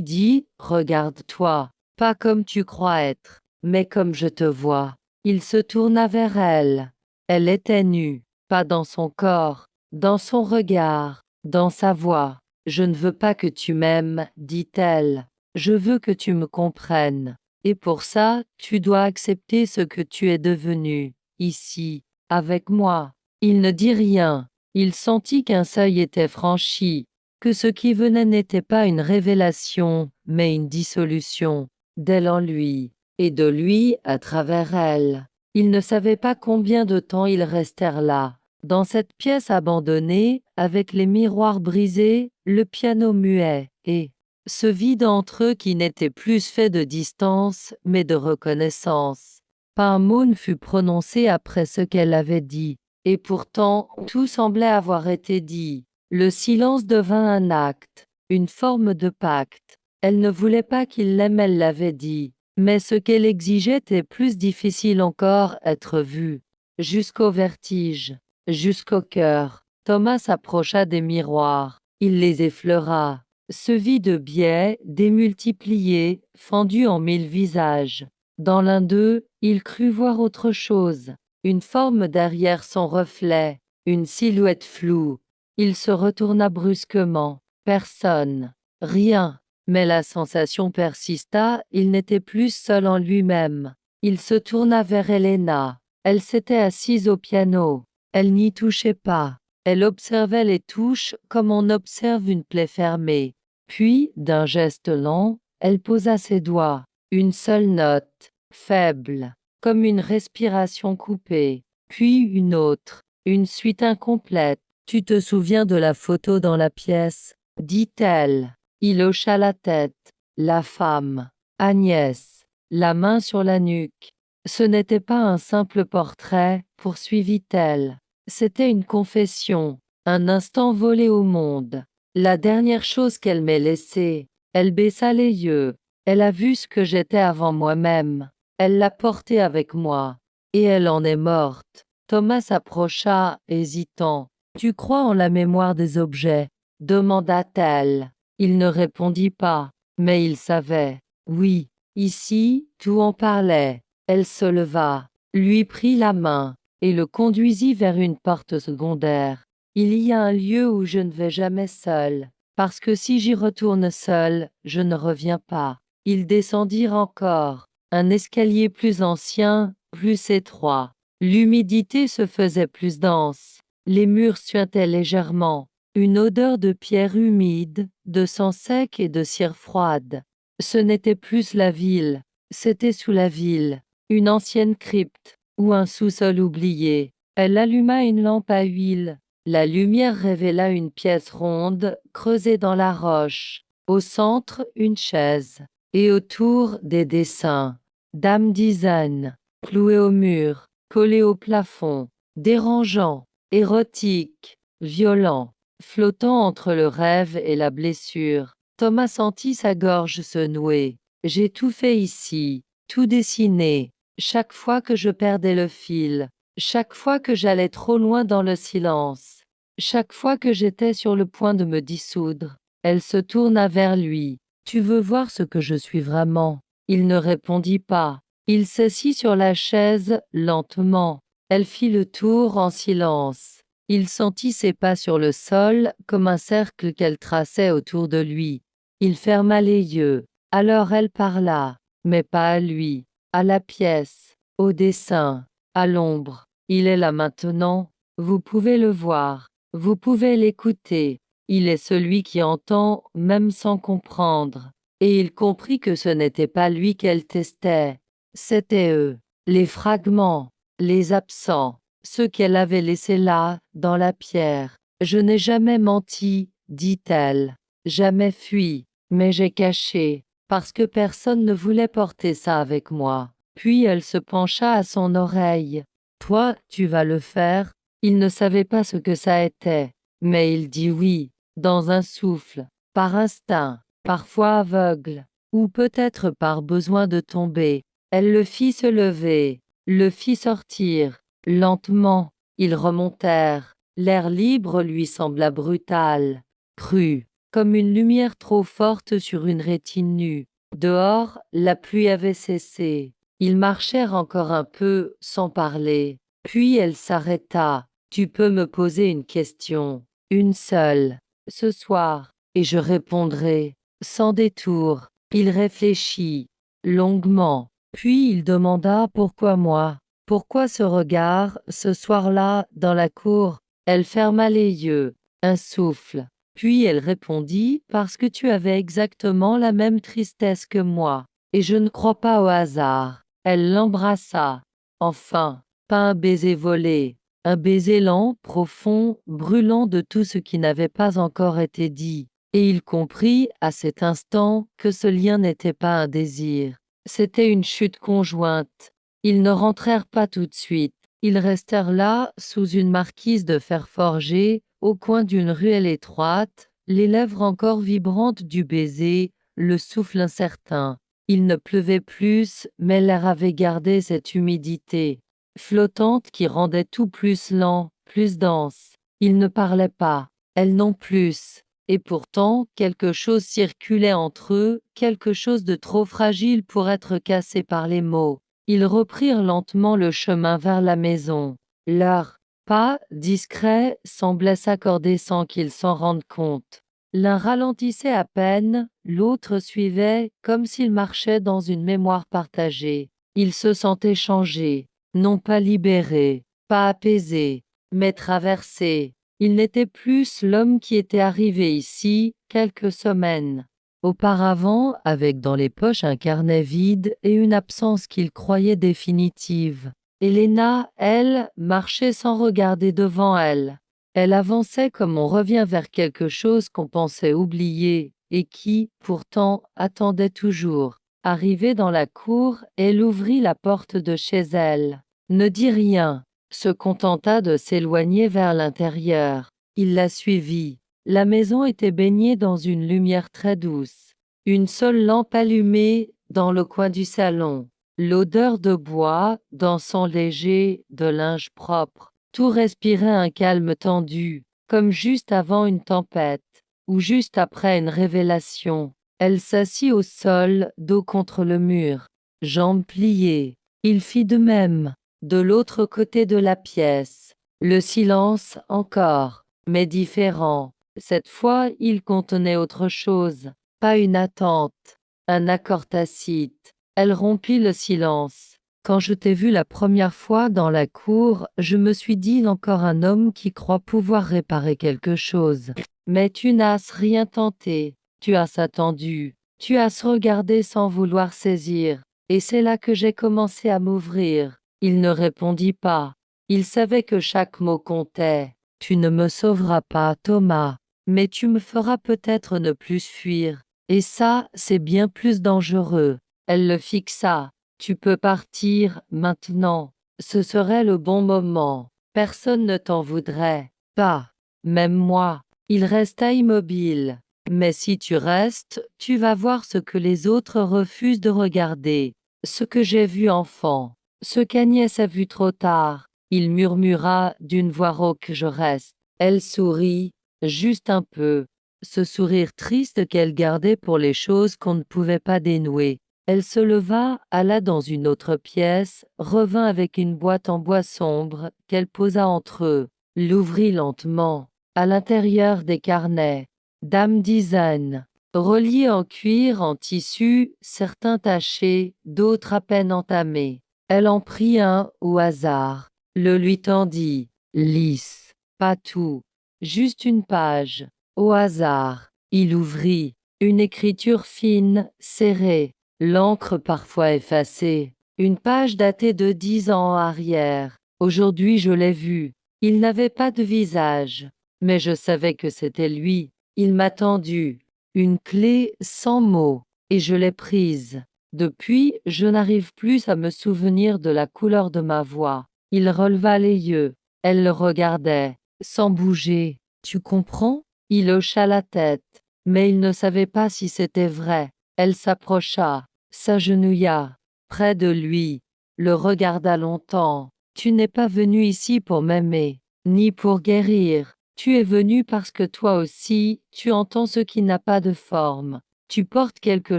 dit: regarde-toi, pas comme tu crois être, mais comme je te vois. Il se tourna vers elle. Elle était nue, pas dans son corps, dans son regard, dans sa voix. Je ne veux pas que tu m'aimes, dit-elle. Je veux que tu me comprennes. Et pour ça, tu dois accepter ce que tu es devenu, ici, avec moi. Il ne dit rien. Il sentit qu'un seuil était franchi, que ce qui venait n'était pas une révélation, mais une dissolution, d'elle en lui, et de lui à travers elle. Il ne savait pas combien de temps ils restèrent là, dans cette pièce abandonnée, avec les miroirs brisés, le piano muet, et ce vide entre eux qui n'était plus fait de distance, mais de reconnaissance. Pas un mot ne fut prononcé après ce qu'elle avait dit, et pourtant tout semblait avoir été dit. Le silence devint un acte, une forme de pacte. Elle ne voulait pas qu'il l'aime, elle l'avait dit, mais ce qu'elle exigeait était plus difficile encore: être vu. Jusqu'au vertige, jusqu'au cœur. Thomas s'approcha des miroirs, il les effleura, se vit de biais, démultiplié, fendu en 1000 visages. Dans l'un d'eux, il crut voir autre chose, une forme derrière son reflet, une silhouette floue. Il se retourna brusquement. Personne. Rien. Mais la sensation persista, il n'était plus seul en lui-même. Il se tourna vers Helena. Elle s'était assise au piano. Elle n'y touchait pas. Elle observait les touches comme on observe une plaie fermée. Puis, d'un geste lent, elle posa ses doigts. Une seule note, faible, comme une respiration coupée. Puis une autre, une suite incomplète. Tu te souviens de la photo dans la pièce? Dit-elle. Il hocha la tête. la femme. Agnès, la main sur la nuque. Ce n'était pas un simple portrait, poursuivit-elle. C'était une confession, un instant volé au monde. La dernière chose qu'elle m'ait laissée. Elle baissa les yeux. Elle a vu ce que j'étais avant moi-même. Elle l'a porté avec moi. Et elle en est morte. Thomas s'approcha, hésitant. Tu crois en la mémoire des objets? Demanda-t-elle. Il ne répondit pas, mais il savait. Oui, ici, tout en parlait. Elle se leva, lui prit la main, et le conduisit vers une porte secondaire. Il y a un lieu où je ne vais jamais seul, parce que si j'y retourne seul, je ne reviens pas. Ils descendirent encore, un escalier plus ancien, plus étroit. L'humidité se faisait plus dense. Les murs suintaient légèrement. Une odeur de pierre humide, de sang sec et de cire froide. Ce n'était plus la ville, c'était sous la ville, une ancienne crypte, ou un sous-sol oublié. Elle alluma une lampe à huile. La lumière révéla une pièce ronde, creusée dans la roche. Au centre, une chaise. Et autour, des dessins. Dame design, cloués au mur, collés au plafond. Dérangeants, érotiques, violents. Flottant entre le rêve et la blessure, Thomas sentit sa gorge se nouer. J'ai tout fait ici, tout dessiné. Chaque fois que je perdais le fil, chaque fois que j'allais trop loin dans le silence, chaque fois que j'étais sur le point de me dissoudre, elle se tourna vers lui. Tu veux voir ce que je suis vraiment? Il ne répondit pas. Il s'assit sur la chaise, lentement. Elle fit le tour en silence. Il sentit ses pas sur le sol, comme un cercle qu'elle traçait autour de lui. Il ferma les yeux. Alors elle parla, mais pas à lui, à la pièce, au dessin, à l'ombre. Il est là maintenant, vous pouvez le voir, vous pouvez l'écouter. Il est celui qui entend, même sans comprendre. Et il comprit que ce n'était pas lui qu'elle testait. C'étaient eux, les fragments, les absents. Ceux qu'elle avait laissés là, dans la pierre. Je n'ai jamais menti, dit-elle, jamais fui, mais j'ai caché, parce que personne ne voulait porter ça avec moi. Puis elle se pencha à son oreille. Toi, tu vas le faire? Il ne savait pas ce que ça était, mais il dit oui, dans un souffle, par instinct, parfois aveugle, ou peut-être par besoin de tomber. Elle le fit se lever, le fit sortir. Lentement, ils remontèrent. L'air libre lui sembla brutal, cru, comme une lumière trop forte sur une rétine nue. Dehors, la pluie avait cessé. Ils marchèrent encore un peu, sans parler. Puis elle s'arrêta. Tu peux me poser une question, une seule, ce soir, et je répondrai, sans détour. Il réfléchit, longuement. Puis il demanda pourquoi moi. Pourquoi ce regard, ce soir-là, dans la cour? Elle ferma les yeux, un souffle. Puis elle répondit, parce que tu avais exactement la même tristesse que moi, et je ne crois pas au hasard. Elle l'embrassa. Enfin, pas un baiser volé, un baiser lent, profond, brûlant de tout ce qui n'avait pas encore été dit. Et il comprit, à cet instant, que ce lien n'était pas un désir. C'était une chute conjointe. Ils ne rentrèrent pas tout de suite. Ils restèrent là, sous une marquise de fer forgé, au coin d'une ruelle étroite, les lèvres encore vibrantes du baiser, le souffle incertain. Il ne pleuvait plus, mais l'air avait gardé cette humidité, flottante qui rendait tout plus lent, plus dense. Ils ne parlaient pas, elle non plus. Et pourtant, quelque chose circulait entre eux, quelque chose de trop fragile pour être cassé par les mots. Ils reprirent lentement le chemin vers la maison. Leurs pas, discrets, semblaient s'accorder sans qu'ils s'en rendent compte. L'un ralentissait à peine, l'autre suivait, comme s'ils marchaient dans une mémoire partagée. Ils se sentaient changés, non pas libérés, pas apaisés, mais traversés. Il n'était plus l'homme qui était arrivé ici, quelques semaines auparavant, avec dans les poches un carnet vide et une absence qu'il croyait définitive. Helena, elle, marchait sans regarder devant elle. Elle avançait comme on revient vers quelque chose qu'on pensait oublier, et qui, pourtant, attendait toujours. Arrivée dans la cour, elle ouvrit la porte de chez elle. Ne dit rien, se contenta de s'éloigner vers l'intérieur. Il la suivit. La maison était baignée dans une lumière très douce. Une seule lampe allumée dans le coin du salon. L'odeur de bois, d'encens léger, de linge propre. Tout respirait un calme tendu, comme juste avant une tempête, ou juste après une révélation. Elle s'assit au sol, dos contre le mur, jambes pliées. Il fit de même, de l'autre côté de la pièce. Le silence encore, mais différent. Cette fois, il contenait autre chose, pas une attente, un accord tacite. Elle rompit le silence. Quand je t'ai vu la première fois dans la cour, je me suis dit encore un homme qui croit pouvoir réparer quelque chose. Mais tu n'as rien tenté, tu as attendu, tu as regardé sans vouloir saisir, et c'est là que j'ai commencé à m'ouvrir. Il ne répondit pas. Il savait que chaque mot comptait. Tu ne me sauveras pas, Thomas, mais tu me feras peut-être ne plus fuir. Et ça, c'est bien plus dangereux. Elle le fixa. Tu peux partir, maintenant. Ce serait le bon moment. Personne ne t'en voudrait. Pas. Même moi. Il resta immobile. Mais si tu restes, tu vas voir ce que les autres refusent de regarder. Ce que j'ai vu enfant. Ce qu'Agnès a vu trop tard. Il murmura d'une voix rauque: je reste. Elle sourit, juste un peu. Ce sourire triste qu'elle gardait pour les choses qu'on ne pouvait pas dénouer. Elle se leva, alla dans une autre pièce, revint avec une boîte en bois sombre, qu'elle posa entre eux, l'ouvrit lentement. À l'intérieur des carnets, Dame Design, reliés en cuir, en tissu, certains tachés, d'autres à peine entamés. Elle en prit un au hasard, le lui tendit, lisse, pas tout, juste une page. Au hasard, il ouvrit, une écriture fine, serrée, l'encre parfois effacée, une page datée de 10 ans en arrière. Aujourd'hui je l'ai vu, il n'avait pas de visage, mais je savais que c'était lui. Il m'a tendu une clé sans mots, et je l'ai prise. Depuis, je n'arrive plus à me souvenir de la couleur de ma voix. Il releva les yeux. Elle le regardait, sans bouger. Tu comprends? Il hocha la tête, mais il ne savait pas si c'était vrai. Elle s'approcha, s'agenouilla près de lui, le regarda longtemps. Tu n'es pas venu ici pour m'aimer, ni pour guérir. Tu es venu parce que toi aussi, tu entends ce qui n'a pas de forme. Tu portes quelque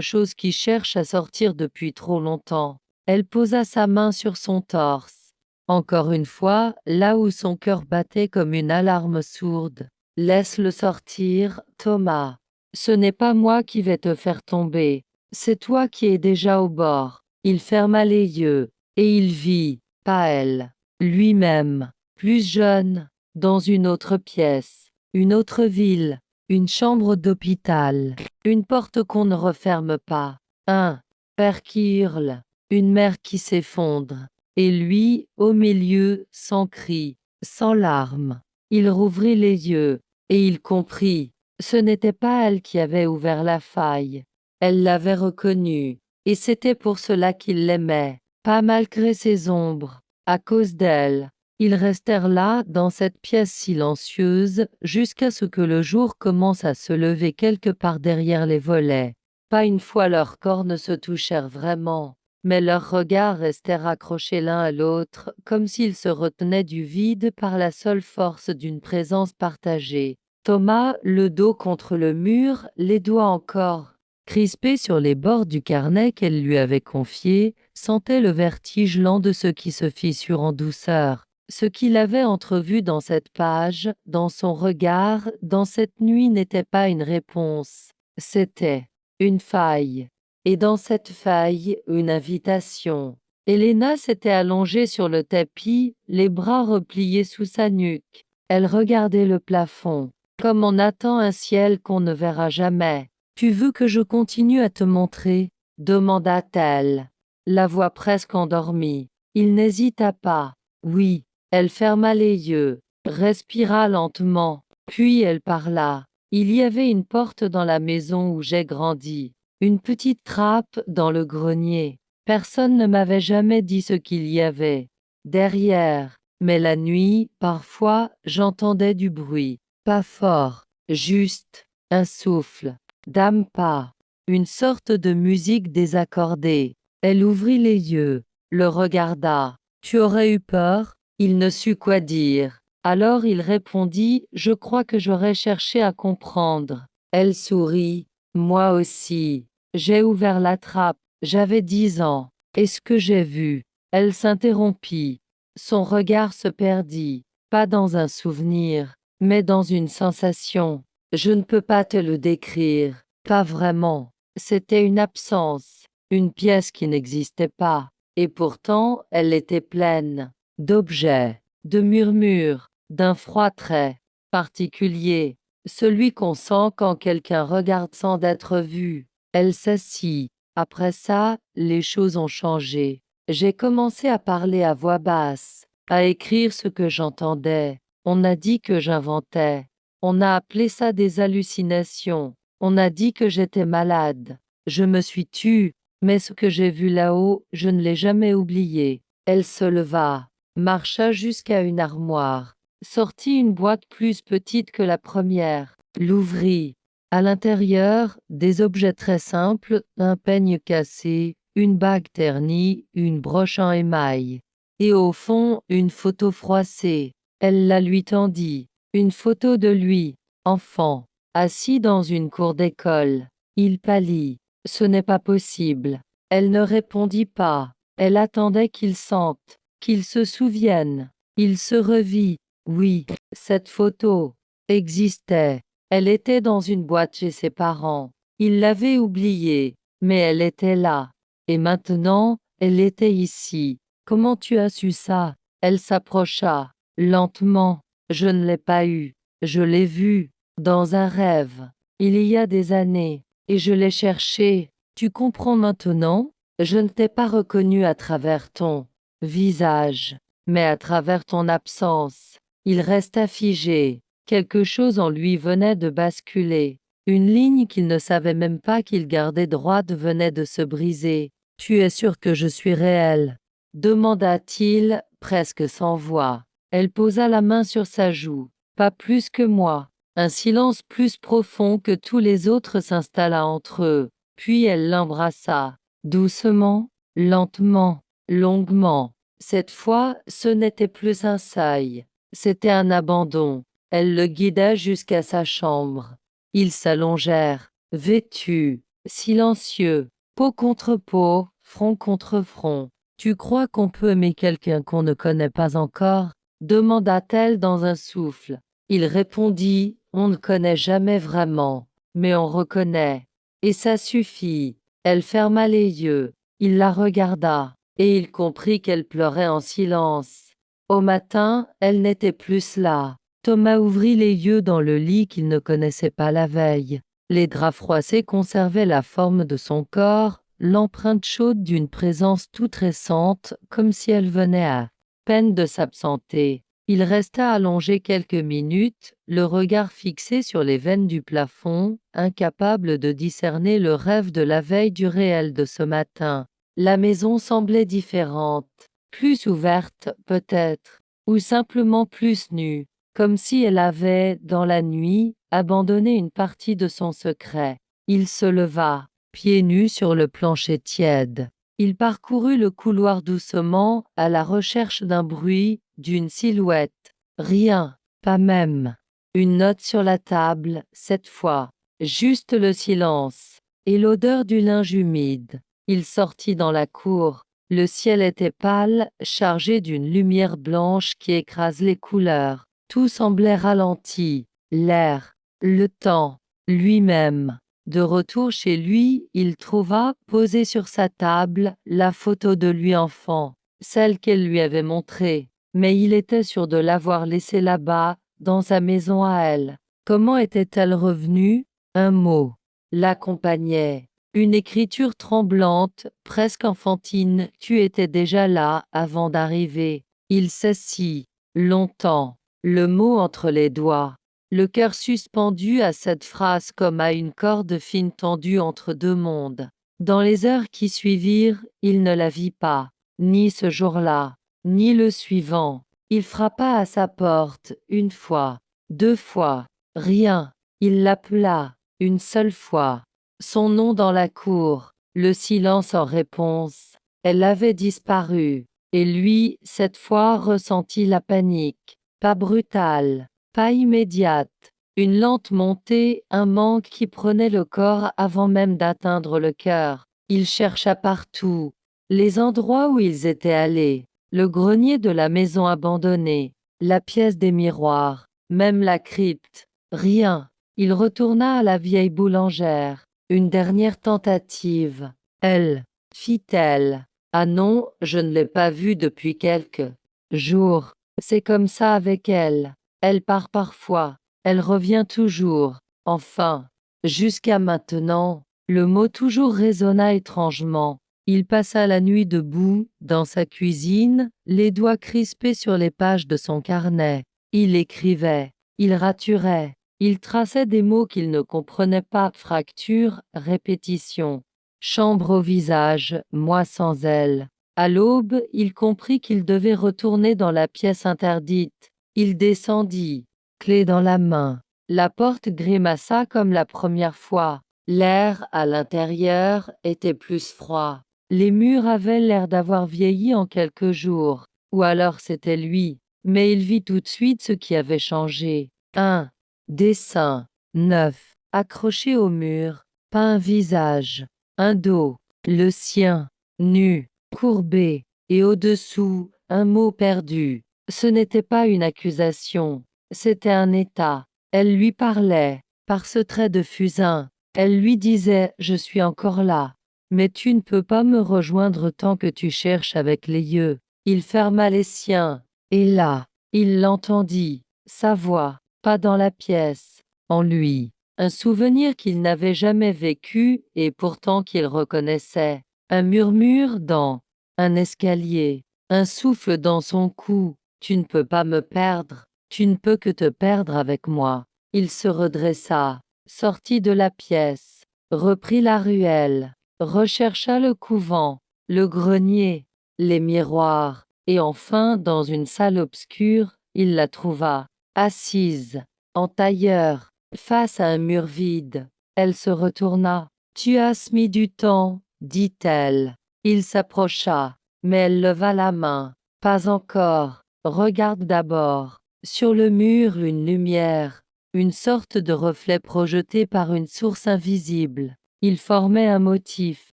chose qui cherche à sortir depuis trop longtemps. Elle posa sa main sur son torse. Encore une fois, là où son cœur battait comme une alarme sourde. Laisse-le sortir, Thomas. Ce n'est pas moi qui vais te faire tomber. C'est toi qui es déjà au bord. Il ferma les yeux, et il vit, pas elle, lui-même, plus jeune, dans une autre pièce, une autre ville, une chambre d'hôpital, une porte qu'on ne referme pas, un père qui hurle, une mère qui s'effondre, et lui, au milieu, sans cri, sans larmes. Il rouvrit les yeux, et il comprit. Ce n'était pas elle qui avait ouvert la faille. Elle l'avait reconnue, et c'était pour cela qu'il l'aimait, pas malgré ses ombres, à cause d'elle. Ils restèrent là, dans cette pièce silencieuse, jusqu'à ce que le jour commence à se lever quelque part derrière les volets. Pas une fois leurs corps ne se touchèrent vraiment, mais leurs regards restèrent accrochés l'un à l'autre, comme s'ils se retenaient du vide par la seule force d'une présence partagée. Thomas, le dos contre le mur, les doigts encore crispés sur les bords du carnet qu'elle lui avait confié, sentait le vertige lent de ce qui se fissure en douceur. Ce qu'il avait entrevu dans cette page, dans son regard, dans cette nuit n'était pas une réponse, c'était une faille. Et dans cette faille, une invitation. Helena s'était allongée sur le tapis, les bras repliés sous sa nuque. Elle regardait le plafond, comme on attend un ciel qu'on ne verra jamais. « Tu veux que je continue à te montrer ?» demanda-t-elle, la voix presque endormie. Il n'hésita pas. Oui. Elle ferma les yeux, respira lentement, puis elle parla. Il y avait une porte dans la maison où j'ai grandi, une petite trappe dans le grenier. Personne ne m'avait jamais dit ce qu'il y avait derrière, mais la nuit, parfois, j'entendais du bruit. Pas fort, juste un souffle, d'un pas, une sorte de musique désaccordée. Elle ouvrit les yeux, le regarda. Tu aurais eu peur? Il ne sut quoi dire. Alors il répondit, je crois que j'aurais cherché à comprendre. Elle sourit. Moi aussi. J'ai ouvert la trappe. J'avais 10 ans. Et ce que j'ai vu? Elle s'interrompit. Son regard se perdit, pas dans un souvenir, mais dans une sensation. Je ne peux pas te le décrire, pas vraiment. C'était une absence, une pièce qui n'existait pas. Et pourtant, elle était pleine d'objets, de murmures, d'un froid très particulier, celui qu'on sent quand quelqu'un regarde sans être vu. Elle s'assit. Après ça, les choses ont changé. J'ai commencé à parler à voix basse, à écrire ce que j'entendais. On a dit que j'inventais. On a appelé ça des hallucinations. On a dit que j'étais malade. Je me suis tue, mais ce que j'ai vu là-haut, je ne l'ai jamais oublié. Elle se leva, marcha jusqu'à une armoire, sortit une boîte plus petite que la première, l'ouvrit. À l'intérieur, des objets très simples, un peigne cassé, une bague ternie, une broche en émail. Et au fond, une photo froissée. Elle la lui tendit. Une photo de lui, enfant, assis dans une cour d'école. Il pâlit. Ce n'est pas possible. Elle ne répondit pas. Elle attendait qu'il sente, qu'il se souvienne. Il se revit. Oui, cette photo existait. Elle était dans une boîte chez ses parents. Il l'avait oubliée, mais elle était là. Et maintenant, elle était ici. Comment tu as su ça? Elle s'approcha, lentement. Je ne l'ai pas eu. Je l'ai vue, dans un rêve, il y a des années, et je l'ai cherché. Tu comprends maintenant? Je ne t'ai pas reconnu à travers ton visage, mais à travers ton absence. Il resta figé. Quelque chose en lui venait de basculer. Une ligne qu'il ne savait même pas qu'il gardait droite venait de se briser. Tu es sûr que je suis réel? Demanda-t-il, presque sans voix. Elle posa la main sur sa joue. Pas plus que moi. Un silence plus profond que tous les autres s'installa entre eux. Puis elle l'embrassa. Doucement, lentement, longuement. Cette fois, ce n'était plus un seuil. C'était un abandon. Elle le guida jusqu'à sa chambre. Ils s'allongèrent, vêtus, silencieux, peau contre peau, front contre front. Tu crois qu'on peut aimer quelqu'un qu'on ne connaît pas encore? Demanda-t-elle dans un souffle. Il répondit, on ne connaît jamais vraiment, mais on reconnaît. Et ça suffit. Elle ferma les yeux. Il la regarda, et il comprit qu'elle pleurait en silence. Au matin, elle n'était plus là. Thomas ouvrit les yeux dans le lit qu'il ne connaissait pas la veille. Les draps froissés conservaient la forme de son corps, l'empreinte chaude d'une présence toute récente, comme si elle venait à peine de s'absenter. Il resta allongé quelques minutes, le regard fixé sur les veines du plafond, incapable de discerner le rêve de la veille du réel de ce matin. La maison semblait différente, plus ouverte peut-être, ou simplement plus nue, comme si elle avait, dans la nuit, abandonné une partie de son secret. Il se leva, pieds nus sur le plancher tiède. Il parcourut le couloir doucement, à la recherche d'un bruit, d'une silhouette. Rien, pas même une note sur la table, cette fois. Juste le silence, et l'odeur du linge humide. Il sortit dans la cour. Le ciel était pâle, chargé d'une lumière blanche qui écrase les couleurs. Tout semblait ralenti, l'air, le temps, lui-même. De retour chez lui, il trouva, posée sur sa table, la photo de lui enfant, celle qu'elle lui avait montrée. Mais il était sûr de l'avoir laissée là-bas, dans sa maison à elle. Comment était-elle revenue? Un mot l'accompagnait. Une écriture tremblante, presque enfantine. Tu étais déjà là, avant d'arriver. Il s'assit, longtemps, le mot entre les doigts. le cœur suspendu à cette phrase comme à une corde fine tendue entre deux mondes. Dans les heures qui suivirent, il ne la vit pas, ni ce jour-là, ni le suivant. Il frappa à sa porte, une fois, deux fois, rien. Il l'appela, une seule fois. Son nom dans la cour, le silence en réponse. Elle avait disparu, et lui, cette fois, ressentit la panique. Pas brutale, pas immédiate. Une lente montée, un manque qui prenait le corps avant même d'atteindre le cœur. Il chercha partout, les endroits où ils étaient allés, le grenier de la maison abandonnée, la pièce des miroirs, même la crypte. Rien. Il retourna à la vieille boulangère. Une dernière tentative. Elle, fit-elle. Ah non, je ne l'ai pas vue depuis quelques jours. C'est comme ça avec elle. Elle part parfois. Elle revient toujours. Enfin. Jusqu'à maintenant. Le mot toujours résonna étrangement. Il passa la nuit debout, dans sa cuisine, les doigts crispés sur les pages de son carnet. Il écrivait. Il raturait. Il traçait des mots qu'il ne comprenait pas. Fracture, répétition. Chambre au visage, moi sans elle. À l'aube, il comprit qu'il devait retourner dans la pièce interdite. Il descendit, clé dans la main. La porte grimaça comme la première fois. L'air, à l'intérieur, était plus froid. Les murs avaient l'air d'avoir vieilli en quelques jours. Ou alors c'était lui. Mais il vit tout de suite ce qui avait changé. Un dessin neuf, accroché au mur, pas un visage, un dos, le sien, nu, courbé, et au-dessous, un mot perdu. Ce n'était pas une accusation, c'était un état. Elle lui parlait, par ce trait de fusain. Elle lui disait « Je suis encore là, mais tu ne peux pas me rejoindre tant que tu cherches avec les yeux. » Il ferma les siens, et là, il l'entendit, sa voix, pas dans la pièce, en lui. Un souvenir qu'il n'avait jamais vécu et pourtant qu'il reconnaissait. Un murmure dans un escalier, un souffle dans son cou. Tu ne peux pas me perdre, tu ne peux que te perdre avec moi. Il se redressa, sortit de la pièce, reprit la ruelle, rechercha le couvent, le grenier, les miroirs, et enfin dans une salle obscure, il la trouva, assise, en tailleur, face à un mur vide. Elle se retourna. « Tu as mis du temps, dit-elle. » Il s'approcha, mais elle leva la main. « Pas encore. Regarde d'abord. » Sur le mur une lumière, une sorte de reflet projeté par une source invisible. Il formait un motif,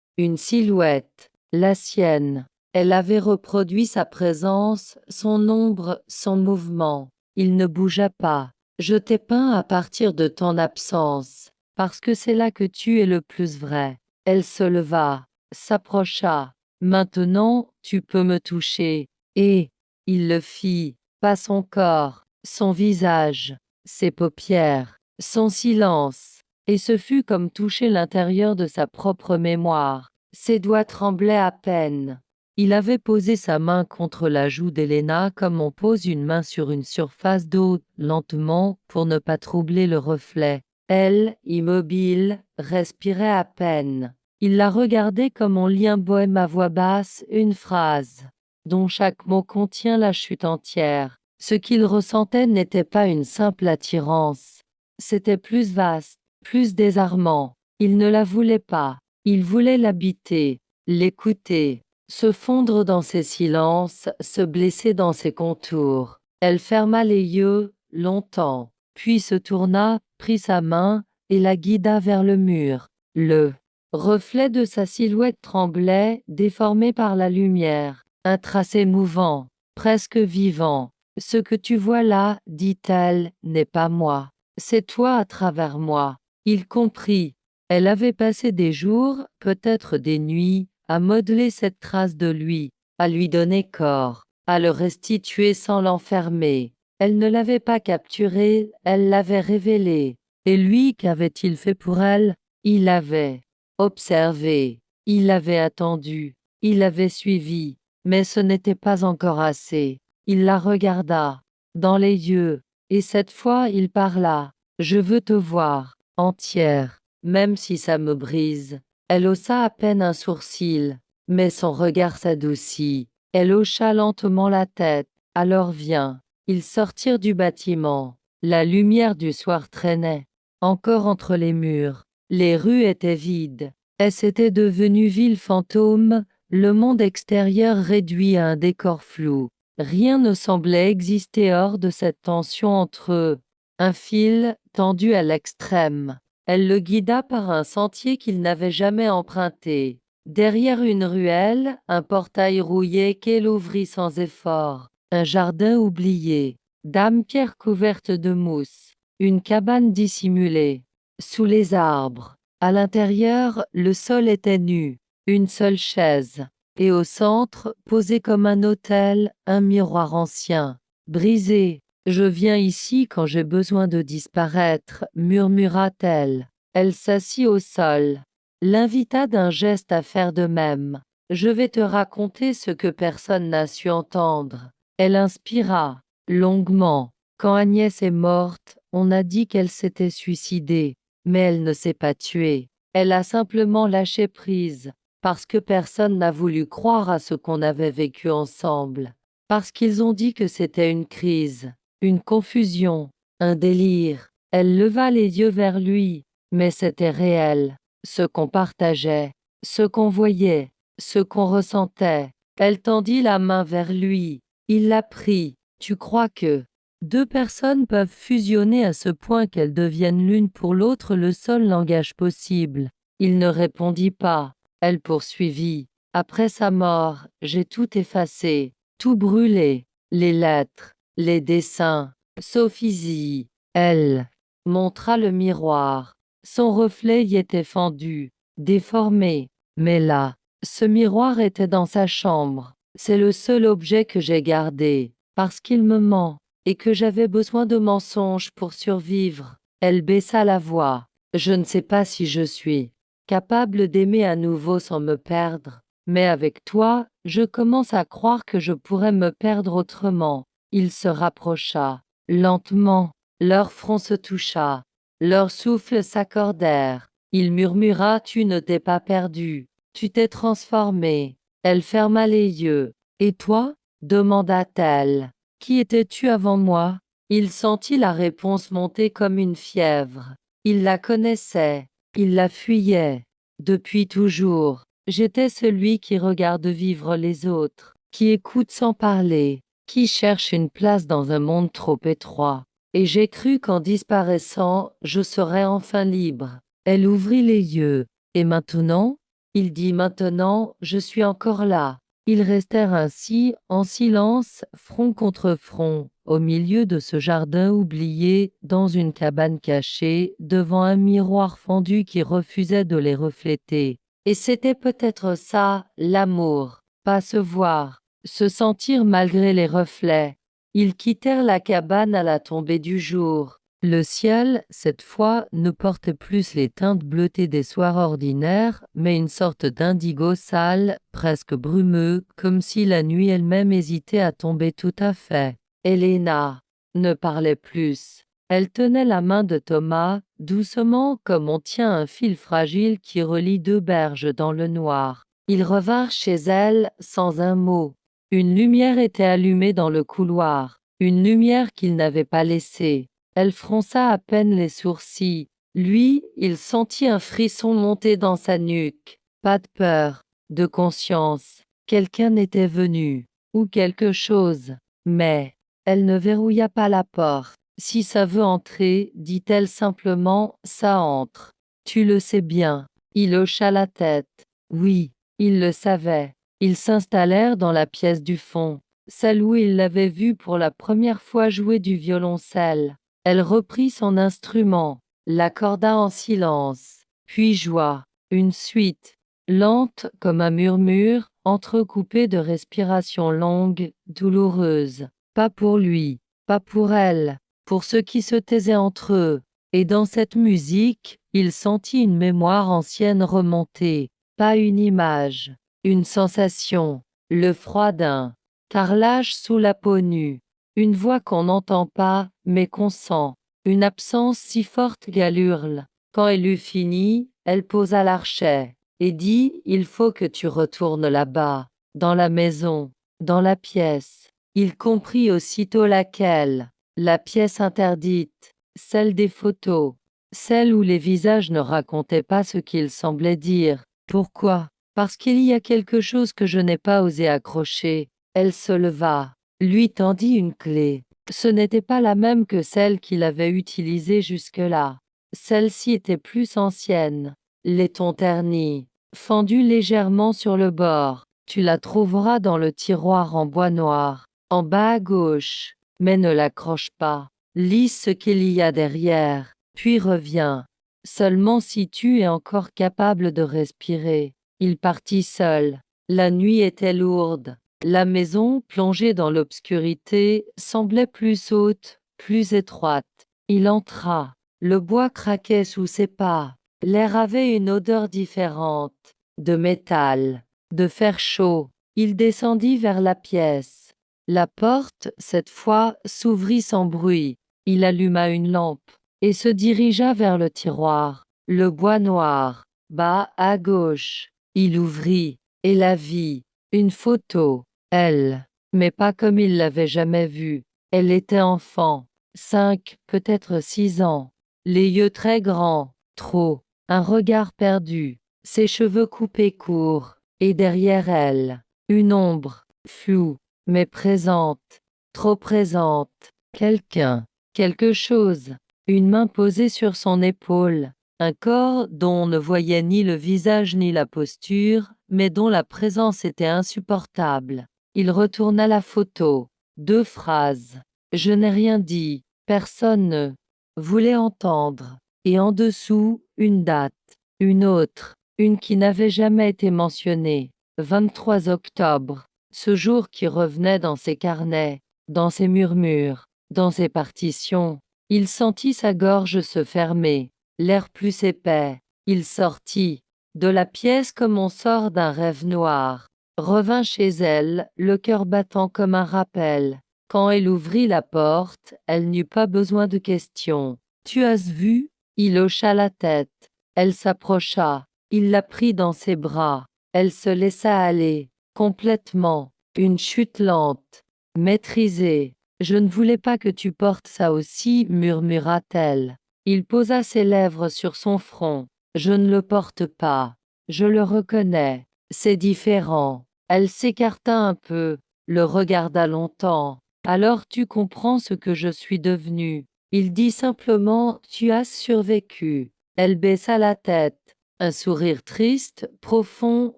une silhouette, la sienne. Elle avait reproduit sa présence, son ombre, son mouvement. Il ne bougea pas. Je t'ai peint à partir de ton absence, parce que c'est là que tu es le plus vrai. Elle se leva, s'approcha. Maintenant, tu peux me toucher. Et il le fit, pas son corps, son visage, ses paupières, son silence. Et ce fut comme toucher l'intérieur de sa propre mémoire. Ses doigts tremblaient à peine. Il avait posé sa main contre la joue d'Helena comme on pose une main sur une surface d'eau, lentement, pour ne pas troubler le reflet. Elle, immobile, respirait à peine. Il la regardait comme on lit un poème à voix basse, une phrase, dont chaque mot contient la chute entière. Ce qu'il ressentait n'était pas une simple attirance. C'était plus vaste, plus désarmant. Il ne la voulait pas. Il voulait l'habiter, l'écouter. Se fondre dans ses silences, se blesser dans ses contours. Elle ferma les yeux, longtemps, puis se tourna, prit sa main, et la guida vers le mur. Le reflet de sa silhouette tremblait, déformé par la lumière. Un tracé mouvant, presque vivant. « Ce que tu vois là, dit-elle, n'est pas moi. C'est toi à travers moi. » Il comprit. Elle avait passé des jours, peut-être des nuits, à modeler cette trace de lui, à lui donner corps, à le restituer sans l'enfermer. Elle ne l'avait pas capturé, elle l'avait révélé. Et lui, qu'avait-il fait pour elle? Il avait observé, il avait attendu, il avait suivi, mais ce n'était pas encore assez. Il la regarda, dans les yeux, Et cette fois il parla. Je veux te voir, entière, même si ça me brise. Elle haussa à peine un sourcil, mais son regard s'adoucit. Elle hocha lentement la tête. Alors viens. Ils sortirent du bâtiment. La lumière du soir traînait encore entre les murs. Les rues étaient vides. Est-ce était devenu ville fantôme, le monde extérieur réduit à un décor flou. Rien ne semblait exister hors de cette tension entre eux. Un fil, tendu à l'extrême. Elle le guida par un sentier qu'il n'avait jamais emprunté. Derrière une ruelle, un portail rouillé qu'elle ouvrit sans effort. Un jardin oublié. Dames-pierres couvertes de mousse. Une cabane dissimulée. Sous les arbres. À l'intérieur, le sol était nu. Une seule chaise. Et au centre, posé comme un autel, un miroir ancien. Brisé. Je viens ici quand j'ai besoin de disparaître, murmura-t-elle. Elle s'assit au sol. L'invita d'un geste à faire de même. Je vais te raconter ce que personne n'a su entendre. Elle inspira, longuement. Quand Agnès est morte, on a dit qu'elle s'était suicidée, mais elle ne s'est pas tuée. Elle a simplement lâché prise, parce que personne n'a voulu croire à ce qu'on avait vécu ensemble. Parce qu'ils ont dit que c'était une crise, une confusion, un délire. Elle leva les yeux vers lui, mais c'était réel. Ce qu'on partageait, ce qu'on voyait, ce qu'on ressentait. Elle tendit la main vers lui. Il la prit. Tu crois que deux personnes peuvent fusionner à ce point qu'elles deviennent l'une pour l'autre le seul langage possible? Il ne répondit pas. Elle poursuivit. Après sa mort, j'ai tout effacé, tout brûlé. Les lettres, les dessins. Sophie, elle montra le miroir. Son reflet y était fendu, déformé. Mais là, ce miroir était dans sa chambre. C'est le seul objet que j'ai gardé, parce qu'il me ment, et que j'avais besoin de mensonges pour survivre. Elle baissa la voix. Je ne sais pas si je suis capable d'aimer à nouveau sans me perdre, mais avec toi, je commence à croire que je pourrais me perdre autrement. Il se rapprocha, lentement. Leur front se toucha. Leurs souffles s'accordèrent. Il murmura: Tu ne t'es pas perdu. Tu t'es transformé. Elle ferma les yeux. Et toi? Demanda-t-elle. Qui étais-tu avant moi? Il sentit la réponse monter comme une fièvre. Il la connaissait. Il la fuyait. Depuis toujours. J'étais celui qui regarde vivre les autres, qui écoute sans parler, qui cherche une place dans un monde trop étroit. Et j'ai cru qu'en disparaissant, je serais enfin libre. Elle ouvrit les yeux. Et maintenant? Il dit maintenant, je suis encore là. Ils restèrent ainsi, en silence, front contre front, au milieu de ce jardin oublié, dans une cabane cachée, devant un miroir fendu qui refusait de les refléter. Et c'était peut-être ça, l'amour. Pas se voir, se sentir malgré les reflets. Ils quittèrent la cabane à la tombée du jour. Le ciel, cette fois, ne portait plus les teintes bleutées des soirs ordinaires, mais une sorte d'indigo sale, presque brumeux, comme si la nuit elle-même hésitait à tomber tout à fait. Helena ne parlait plus. Elle tenait la main de Thomas, doucement comme on tient un fil fragile qui relie deux berges dans le noir. Ils revinrent chez elle, sans un mot. Une lumière était allumée dans le couloir, une lumière qu'il n'avait pas laissée. Elle fronça à peine les sourcils. Lui, il sentit un frisson monter dans sa nuque. Pas de peur, de conscience. Quelqu'un était venu, ou quelque chose. Mais, elle ne verrouilla pas la porte. Si ça veut entrer, dit-elle simplement, ça entre. Tu le sais bien. Il hocha la tête. Oui, il le savait. Ils s'installèrent dans la pièce du fond, celle où il l'avait vue pour la première fois jouer du violoncelle. Elle reprit son instrument, l'accorda en silence, puis joua, une suite, lente comme un murmure, entrecoupée de respirations longues, douloureuses. Pas pour lui, pas pour elle, pour ceux qui se taisaient entre eux. Et dans cette musique, il sentit une mémoire ancienne remonter, pas une image, une sensation, le froid d'un carrelage sous la peau nue. Une voix qu'on n'entend pas, mais qu'on sent. Une absence si forte qu'elle hurle. Quand elle eut fini, elle posa l'archet, et dit, « Il faut que tu retournes là-bas, dans la maison, dans la pièce. » Il comprit aussitôt laquelle. La pièce interdite, celle des photos, celle où les visages ne racontaient pas ce qu'ils semblaient dire. Pourquoi? Parce qu'il y a quelque chose que je n'ai pas osé accrocher. Elle se leva, lui tendit une clé. Ce n'était pas la même que celle qu'il avait utilisée jusque-là. Celle-ci était plus ancienne. Laiton terni, fendu légèrement sur le bord. Tu la trouveras dans le tiroir en bois noir, en bas à gauche. Mais ne l'accroche pas. Lis ce qu'il y a derrière, puis reviens. Seulement si tu es encore capable de respirer. Il partit seul. La nuit était lourde. La maison, plongée dans l'obscurité, semblait plus haute, plus étroite. Il entra. Le bois craquait sous ses pas. L'air avait une odeur différente, de métal, de fer chaud. Il descendit vers la pièce. La porte, cette fois, s'ouvrit sans bruit. Il alluma une lampe et se dirigea vers le tiroir. Le bois noir, bas à gauche. Il ouvrit et la vit. Une photo. Elle, mais pas comme il l'avait jamais vue. Elle était enfant, 5, peut-être 6 ans. Les yeux très grands, trop, un regard perdu, ses cheveux coupés courts, et derrière elle, une ombre, floue, mais présente, trop présente, quelqu'un, quelque chose, une main posée sur son épaule, un corps dont on ne voyait ni le visage ni la posture, mais dont la présence était insupportable. Il retourna la photo. 2 phrases. Je n'ai rien dit, personne ne voulait entendre. Et en dessous, une date, une autre, une qui n'avait jamais été mentionnée. 23 octobre, ce jour qui revenait dans ses carnets, dans ses murmures, dans ses partitions. Il sentit sa gorge se fermer, l'air plus épais. Il sortit de la pièce comme on sort d'un rêve noir, revint chez elle, le cœur battant comme un rappel. Quand elle ouvrit la porte, elle n'eut pas besoin de questions. « Tu as vu ?» Il hocha la tête. Elle s'approcha. Il la prit dans ses bras. Elle se laissa aller, complètement. Une chute lente, maîtrisée. « Je ne voulais pas que tu portes ça aussi, murmura-t-elle. Il posa ses lèvres sur son front. Je ne le porte pas. Je le reconnais. C'est différent. Elle s'écarta un peu, le regarda longtemps. Alors tu comprends ce que je suis devenue. Il dit simplement, tu as survécu. Elle baissa la tête. Un sourire triste, profond,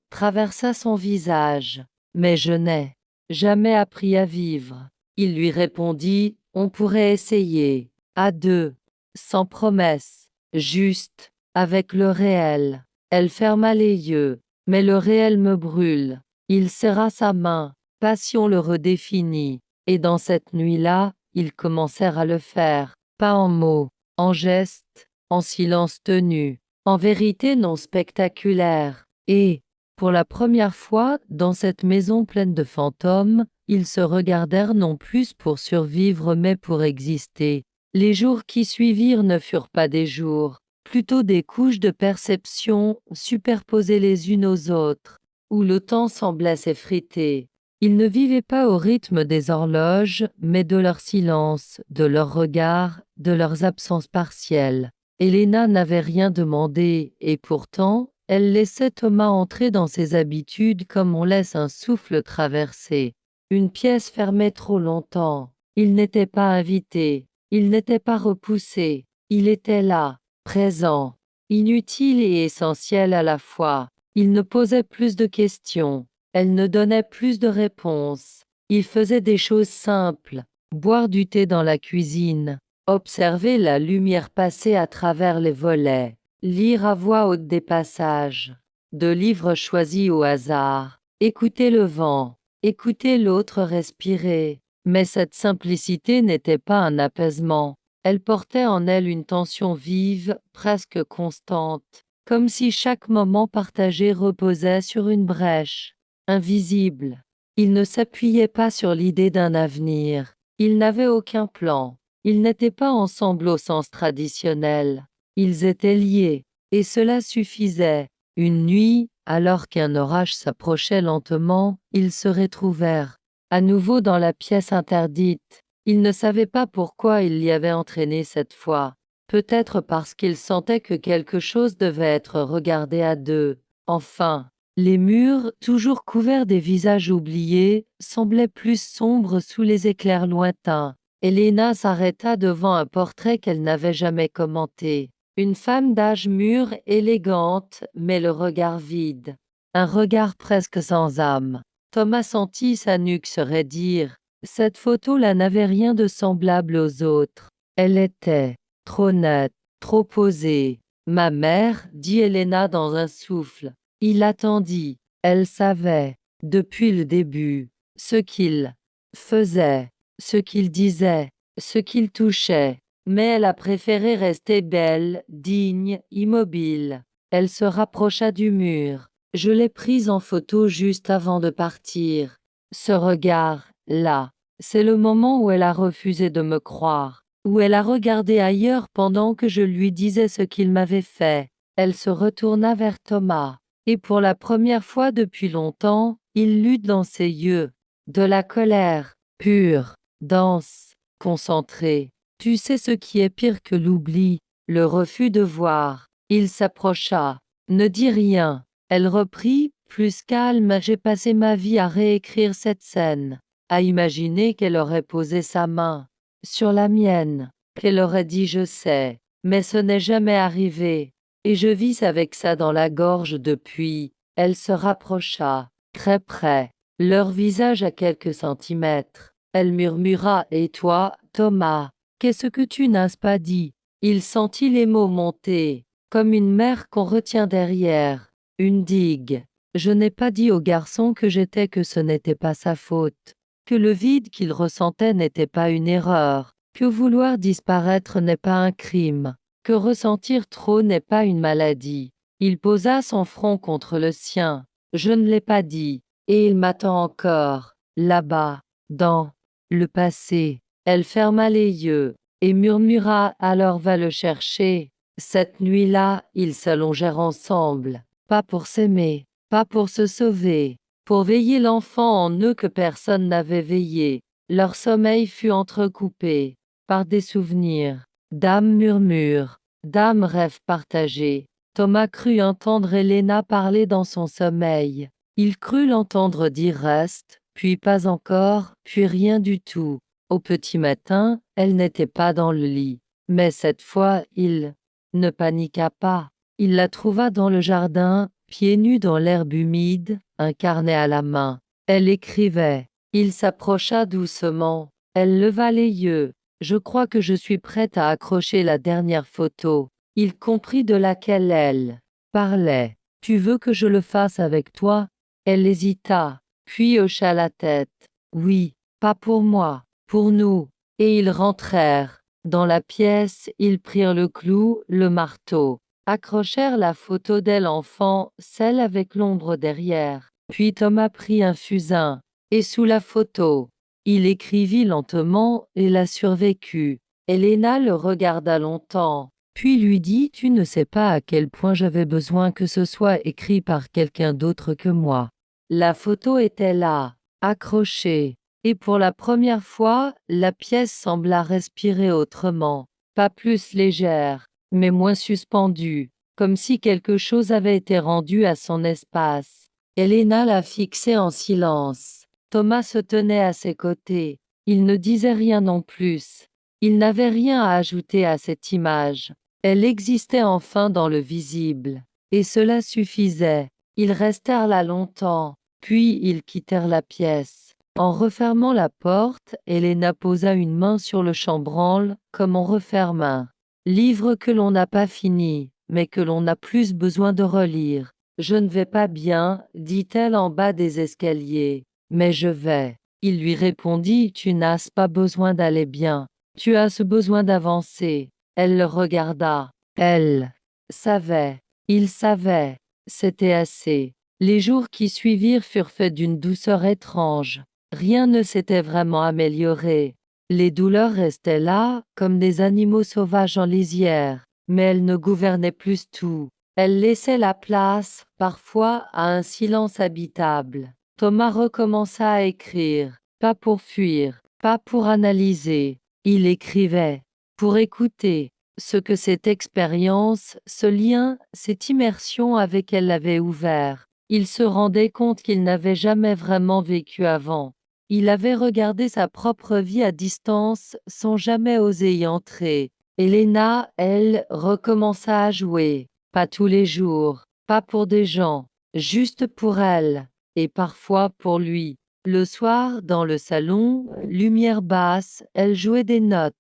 traversa son visage. Mais je n'ai jamais appris à vivre. Il lui répondit, on pourrait essayer, à deux, sans promesse, juste, avec le réel. Elle ferma les yeux, mais le réel me brûle. Il serra sa main, passion le redéfinit, et dans cette nuit-là, ils commencèrent à le faire, pas en mots, en gestes, en silence tenu, en vérité non spectaculaire, et, pour la première fois, dans cette maison pleine de fantômes, ils se regardèrent non plus pour survivre mais pour exister. Les jours qui suivirent ne furent pas des jours, plutôt des couches de perception superposées les unes aux autres, où le temps semblait s'effriter. Ils ne vivaient pas au rythme des horloges, mais de leur silence, de leurs regards, de leurs absences partielles. Helena n'avait rien demandé, et pourtant, elle laissait Thomas entrer dans ses habitudes comme on laisse un souffle traverser. Une pièce fermée trop longtemps. Il n'était pas invité, il n'était pas repoussé, il était là, présent, inutile et essentiel à la fois. Il ne posait plus de questions, elle ne donnait plus de réponses. Il faisait des choses simples, boire du thé dans la cuisine, observer la lumière passer à travers les volets, lire à voix haute des passages, de livres choisis au hasard, écouter le vent, écouter l'autre respirer. Mais cette simplicité n'était pas un apaisement. Elle portait en elle une tension vive, presque constante, comme si chaque moment partagé reposait sur une brèche, invisible. Il ne s'appuyait pas sur l'idée d'un avenir, Ils n'avaient aucun plan. Ils n'étaient pas ensemble au sens traditionnel. Ils étaient liés. Et cela suffisait. Une nuit, alors qu'un orage s'approchait lentement, ils se retrouvèrent à nouveau dans la pièce interdite. Ils ne savaient pas pourquoi il l'y avait entraîné cette fois. Peut-être parce qu'ils sentaient que quelque chose devait être regardé à deux. Enfin, les murs, toujours couverts des visages oubliés, semblaient plus sombres sous les éclairs lointains. Elena s'arrêta devant un portrait qu'elle n'avait jamais commenté. Une femme d'âge mûr, élégante, mais le regard vide. Un regard presque sans âme. Thomas sentit sa nuque se raidir. Cette photo-là n'avait rien de semblable aux autres. Elle était trop nette, trop posée. Ma mère, dit Helena dans un souffle. Il attendit. Elle savait, depuis le début, ce qu'il faisait, ce qu'il disait, ce qu'il touchait. Mais elle a préféré rester belle, digne, immobile. Elle se rapprocha du mur. Je l'ai prise en photo juste avant de partir. Ce regard, là, c'est le moment où elle a refusé de me croire, où elle a regardé ailleurs pendant que je lui disais ce qu'il m'avait fait. Elle se retourna vers Thomas, et pour la première fois depuis longtemps, il lut dans ses yeux de la colère, pure, dense, concentrée. Tu sais ce qui est pire que l'oubli, le refus de voir. Il s'approcha. Ne dis rien. Elle reprit, plus calme. J'ai passé ma vie à réécrire cette scène, à imaginer qu'elle aurait posé sa main sur la mienne, qu'elle aurait dit je sais, mais ce n'est jamais arrivé, et je vis avec ça dans la gorge depuis. Elle se rapprocha, très près, leur visage à quelques centimètres. Elle murmura « Et toi, Thomas, qu'est-ce que tu n'as pas dit ?» Il sentit les mots monter, comme une mer qu'on retient derrière, une digue. Je n'ai pas dit au garçon que j'étais que ce n'était pas sa faute, que le vide qu'il ressentait n'était pas une erreur, que vouloir disparaître n'est pas un crime, que ressentir trop n'est pas une maladie. Il posa son front contre le sien. Je ne l'ai pas dit, et il m'attend encore, là-bas, dans le passé. Elle ferma les yeux et murmura « Alors va le chercher ». Cette nuit-là, ils s'allongèrent ensemble, pas pour s'aimer, pas pour se sauver, pour veiller l'enfant en eux que personne n'avait veillé. Leur sommeil fut entrecoupé par des souvenirs, d'âmes murmures, d'âmes rêves partagés. Thomas crut entendre Helena parler dans son sommeil. Il crut l'entendre dire « reste », puis pas encore, puis rien du tout. Au petit matin, elle n'était pas dans le lit. Mais cette fois, il ne paniqua pas. Il la trouva dans le jardin, pieds nus dans l'herbe humide, un carnet à la main. Elle écrivait. Il s'approcha doucement. Elle leva les yeux. Je crois que je suis prête à accrocher la dernière photo. Il comprit de laquelle elle parlait. Tu veux que je le fasse avec toi? Elle hésita, puis hocha la tête. Oui, pas pour moi, pour nous. Et ils rentrèrent. Dans la pièce, ils prirent le clou, le marteau, accrochèrent la photo d'elle enfant, celle avec l'ombre derrière. Puis Thomas prit un fusain, et sous la photo, il écrivit lentement et la survécut. Helena le regarda longtemps, puis lui dit « Tu ne sais pas à quel point j'avais besoin que ce soit écrit par quelqu'un d'autre que moi. » La photo était là, accrochée. Et pour la première fois, la pièce sembla respirer autrement, pas plus légère, mais moins suspendue, comme si quelque chose avait été rendu à son espace. Helena la fixait en silence. Thomas se tenait à ses côtés. Il ne disait rien non plus. Il n'avait rien à ajouter à cette image. Elle existait enfin dans le visible. Et cela suffisait. Ils restèrent là longtemps, puis ils quittèrent la pièce. En refermant la porte, Helena posa une main sur le chambranle, comme on referme un livre que l'on n'a pas fini, mais que l'on a plus besoin de relire. « Je ne vais pas bien, dit-elle en bas des escaliers. Mais je vais. Il lui répondit « Tu n'as pas besoin d'aller bien. Tu as ce besoin d'avancer. » Elle le regarda. Elle savait. Il savait. C'était assez. Les jours qui suivirent furent faits d'une douceur étrange. Rien ne s'était vraiment amélioré. Les douleurs restaient là, comme des animaux sauvages en lisière, mais elle ne gouvernait plus tout. Elle laissait la place, parfois, à un silence habitable. Thomas recommença à écrire, pas pour fuir, pas pour analyser. Il écrivait pour écouter. Ce que cette expérience, ce lien, cette immersion avec elle l'avait ouvert. Il se rendait compte qu'il n'avait jamais vraiment vécu avant. Il avait regardé sa propre vie à distance sans jamais oser y entrer. Elena, elle, recommença à jouer. Pas tous les jours, pas pour des gens, juste pour elle, et parfois pour lui. Le soir, dans le salon, lumière basse, elle jouait des notes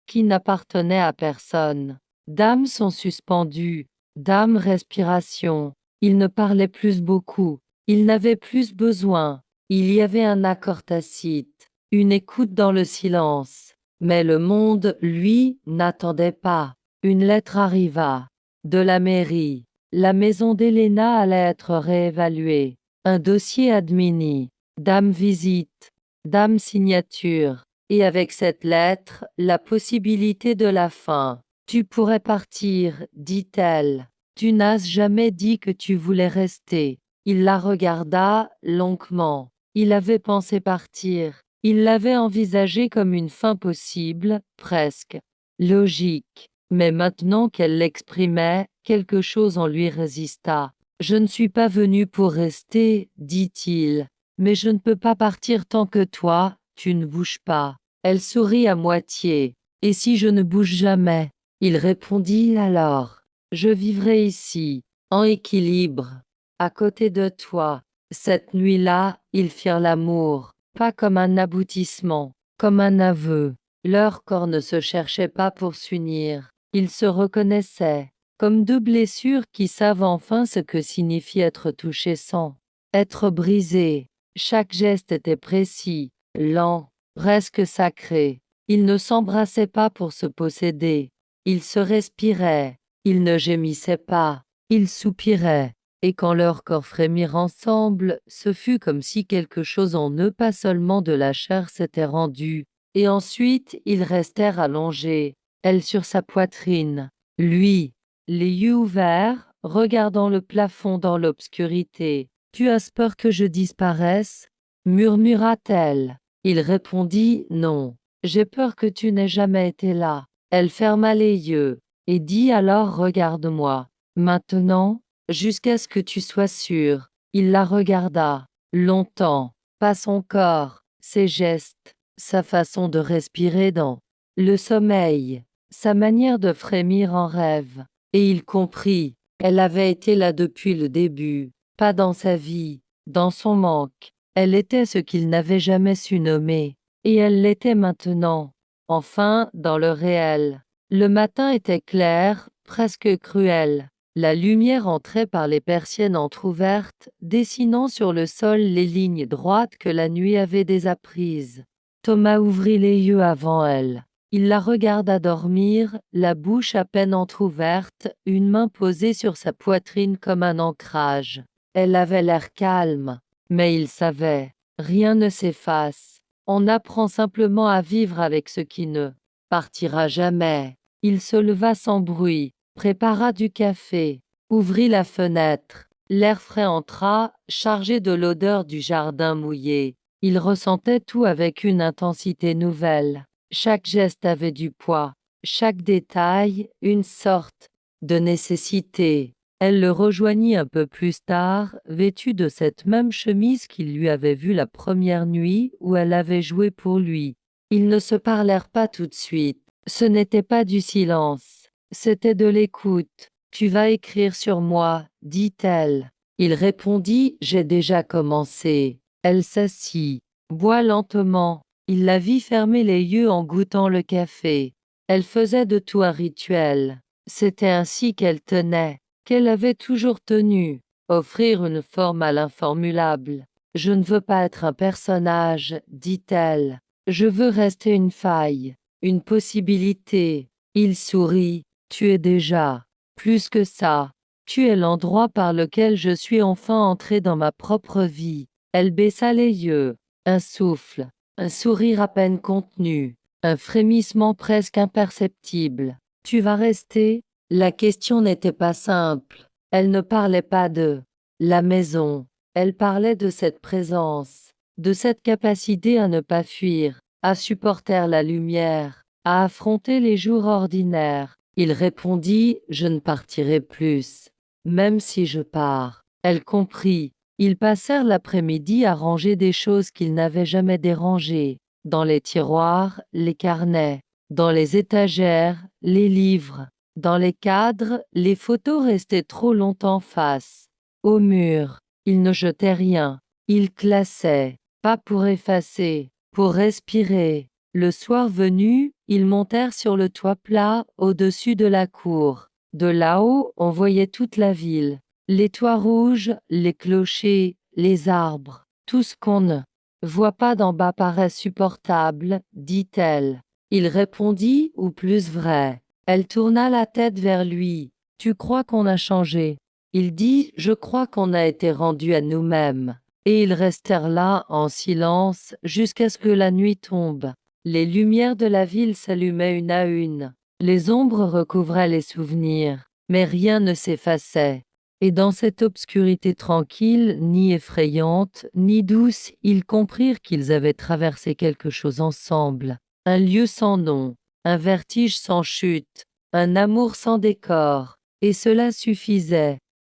qui n'appartenaient à personne. Dames sont suspendues, dames respiration. Il ne parlait plus beaucoup, il n'avait plus besoin. Il y avait un accord tacite, une écoute dans le silence. Mais le monde, lui, n'attendait pas. Une lettre arriva. De la mairie. La maison d'Elena allait être réévaluée. Un dossier admini. Dame visite. Dame signature. Et avec cette lettre, la possibilité de la fin. Tu pourrais partir, dit-elle. Tu n'as jamais dit que tu voulais rester. Il la regarda longuement. Il avait pensé partir. Il l'avait envisagé comme une fin possible, presque logique. Mais maintenant qu'elle l'exprimait, quelque chose en lui résista. Je ne suis pas venu pour rester, dit-il. Mais je ne peux pas partir tant que toi, tu ne bouges pas. Elle sourit à moitié. Et si je ne bouge jamais? Il répondit alors. Je vivrai ici, en équilibre, à côté de toi. Cette nuit-là, ils firent l'amour, pas comme un aboutissement, comme un aveu. Leurs corps ne se cherchaient pas pour s'unir. Ils se reconnaissaient, comme deux blessures qui savent enfin ce que signifie être touché sans être brisé. Chaque geste était précis, lent, presque sacré. Ils ne s'embrassaient pas pour se posséder. Ils se respiraient. Ils ne gémissaient pas. Ils soupiraient. Et quand leurs corps frémirent ensemble, ce fut comme si quelque chose en eux, pas seulement de la chair, s'était rendu. Et ensuite, ils restèrent allongés, elle sur sa poitrine, lui, les yeux ouverts, regardant le plafond dans l'obscurité. Tu as peur que je disparaisse? Murmura-t-elle. Il répondit non. J'ai peur que tu n'aies jamais été là. Elle ferma les yeux et dit alors regarde-moi. Maintenant, jusqu'à ce que tu sois sûr. Il la regarda longtemps, pas son corps, ses gestes, sa façon de respirer dans le sommeil, sa manière de frémir en rêve. Et il comprit, elle avait été là depuis le début, pas dans sa vie, dans son manque. Elle était ce qu'il n'avait jamais su nommer, et elle l'était maintenant, enfin, dans le réel. Le matin était clair, presque cruel. La lumière entrait par les persiennes entr'ouvertes, dessinant sur le sol les lignes droites que la nuit avait désapprises. Thomas ouvrit les yeux avant elle. Il la regarda dormir, la bouche à peine entr'ouverte, une main posée sur sa poitrine comme un ancrage. Elle avait l'air calme, mais il savait, rien ne s'efface. On apprend simplement à vivre avec ce qui ne partira jamais. Il se leva sans bruit, prépara du café, ouvrit la fenêtre. L'air frais entra, chargé de l'odeur du jardin mouillé. Il ressentait tout avec une intensité nouvelle. Chaque geste avait du poids, chaque détail, une sorte de nécessité. Elle le rejoignit un peu plus tard, vêtue de cette même chemise qu'il lui avait vue la première nuit où elle avait joué pour lui. Ils ne se parlèrent pas tout de suite. Ce n'était pas du silence, c'était de l'écoute. Tu vas écrire sur moi, dit-elle. Il répondit, j'ai déjà commencé. Elle s'assit, boit lentement. Il la vit fermer les yeux en goûtant le café. Elle faisait de tout un rituel. C'était ainsi qu'elle tenait, qu'elle avait toujours tenu, offrir une forme à l'informulable. Je ne veux pas être un personnage, dit-elle. Je veux rester une faille, une possibilité. Il sourit. Tu es déjà plus que ça. Tu es l'endroit par lequel je suis enfin entrée dans ma propre vie. Elle baissa les yeux. Un souffle. Un sourire à peine contenu. Un frémissement presque imperceptible. Tu vas rester? La question n'était pas simple. Elle ne parlait pas de la maison. Elle parlait de cette présence, de cette capacité à ne pas fuir, à supporter la lumière, à affronter les jours ordinaires. Il répondit: Je ne partirai plus. Même si je pars. Elle comprit. Ils passèrent l'après-midi à ranger des choses qu'ils n'avaient jamais dérangées. Dans les tiroirs, les carnets. Dans les étagères, les livres. Dans les cadres, les photos restaient trop longtemps face au mur. Ils ne jetaient rien. Ils classaient. Pas pour effacer, pour respirer. Le soir venu, ils montèrent sur le toit plat, au-dessus de la cour. De là-haut, on voyait toute la ville. Les toits rouges, les clochers, les arbres. Tout ce qu'on ne voit pas d'en bas paraît supportable, dit-elle. Il répondit, ou plus vrai. Elle tourna la tête vers lui. Tu crois qu'on a changé? Il dit, je crois qu'on a été rendu à nous-mêmes. Et ils restèrent là, en silence, jusqu'à ce que la nuit tombe. Les lumières de la ville s'allumaient une à une. Les ombres recouvraient les souvenirs, mais rien ne s'effaçait. Et dans cette obscurité tranquille, ni effrayante, ni douce, ils comprirent qu'ils avaient traversé quelque chose ensemble. Un lieu sans nom, un vertige sans chute, un amour sans décor. Et cela suffisait.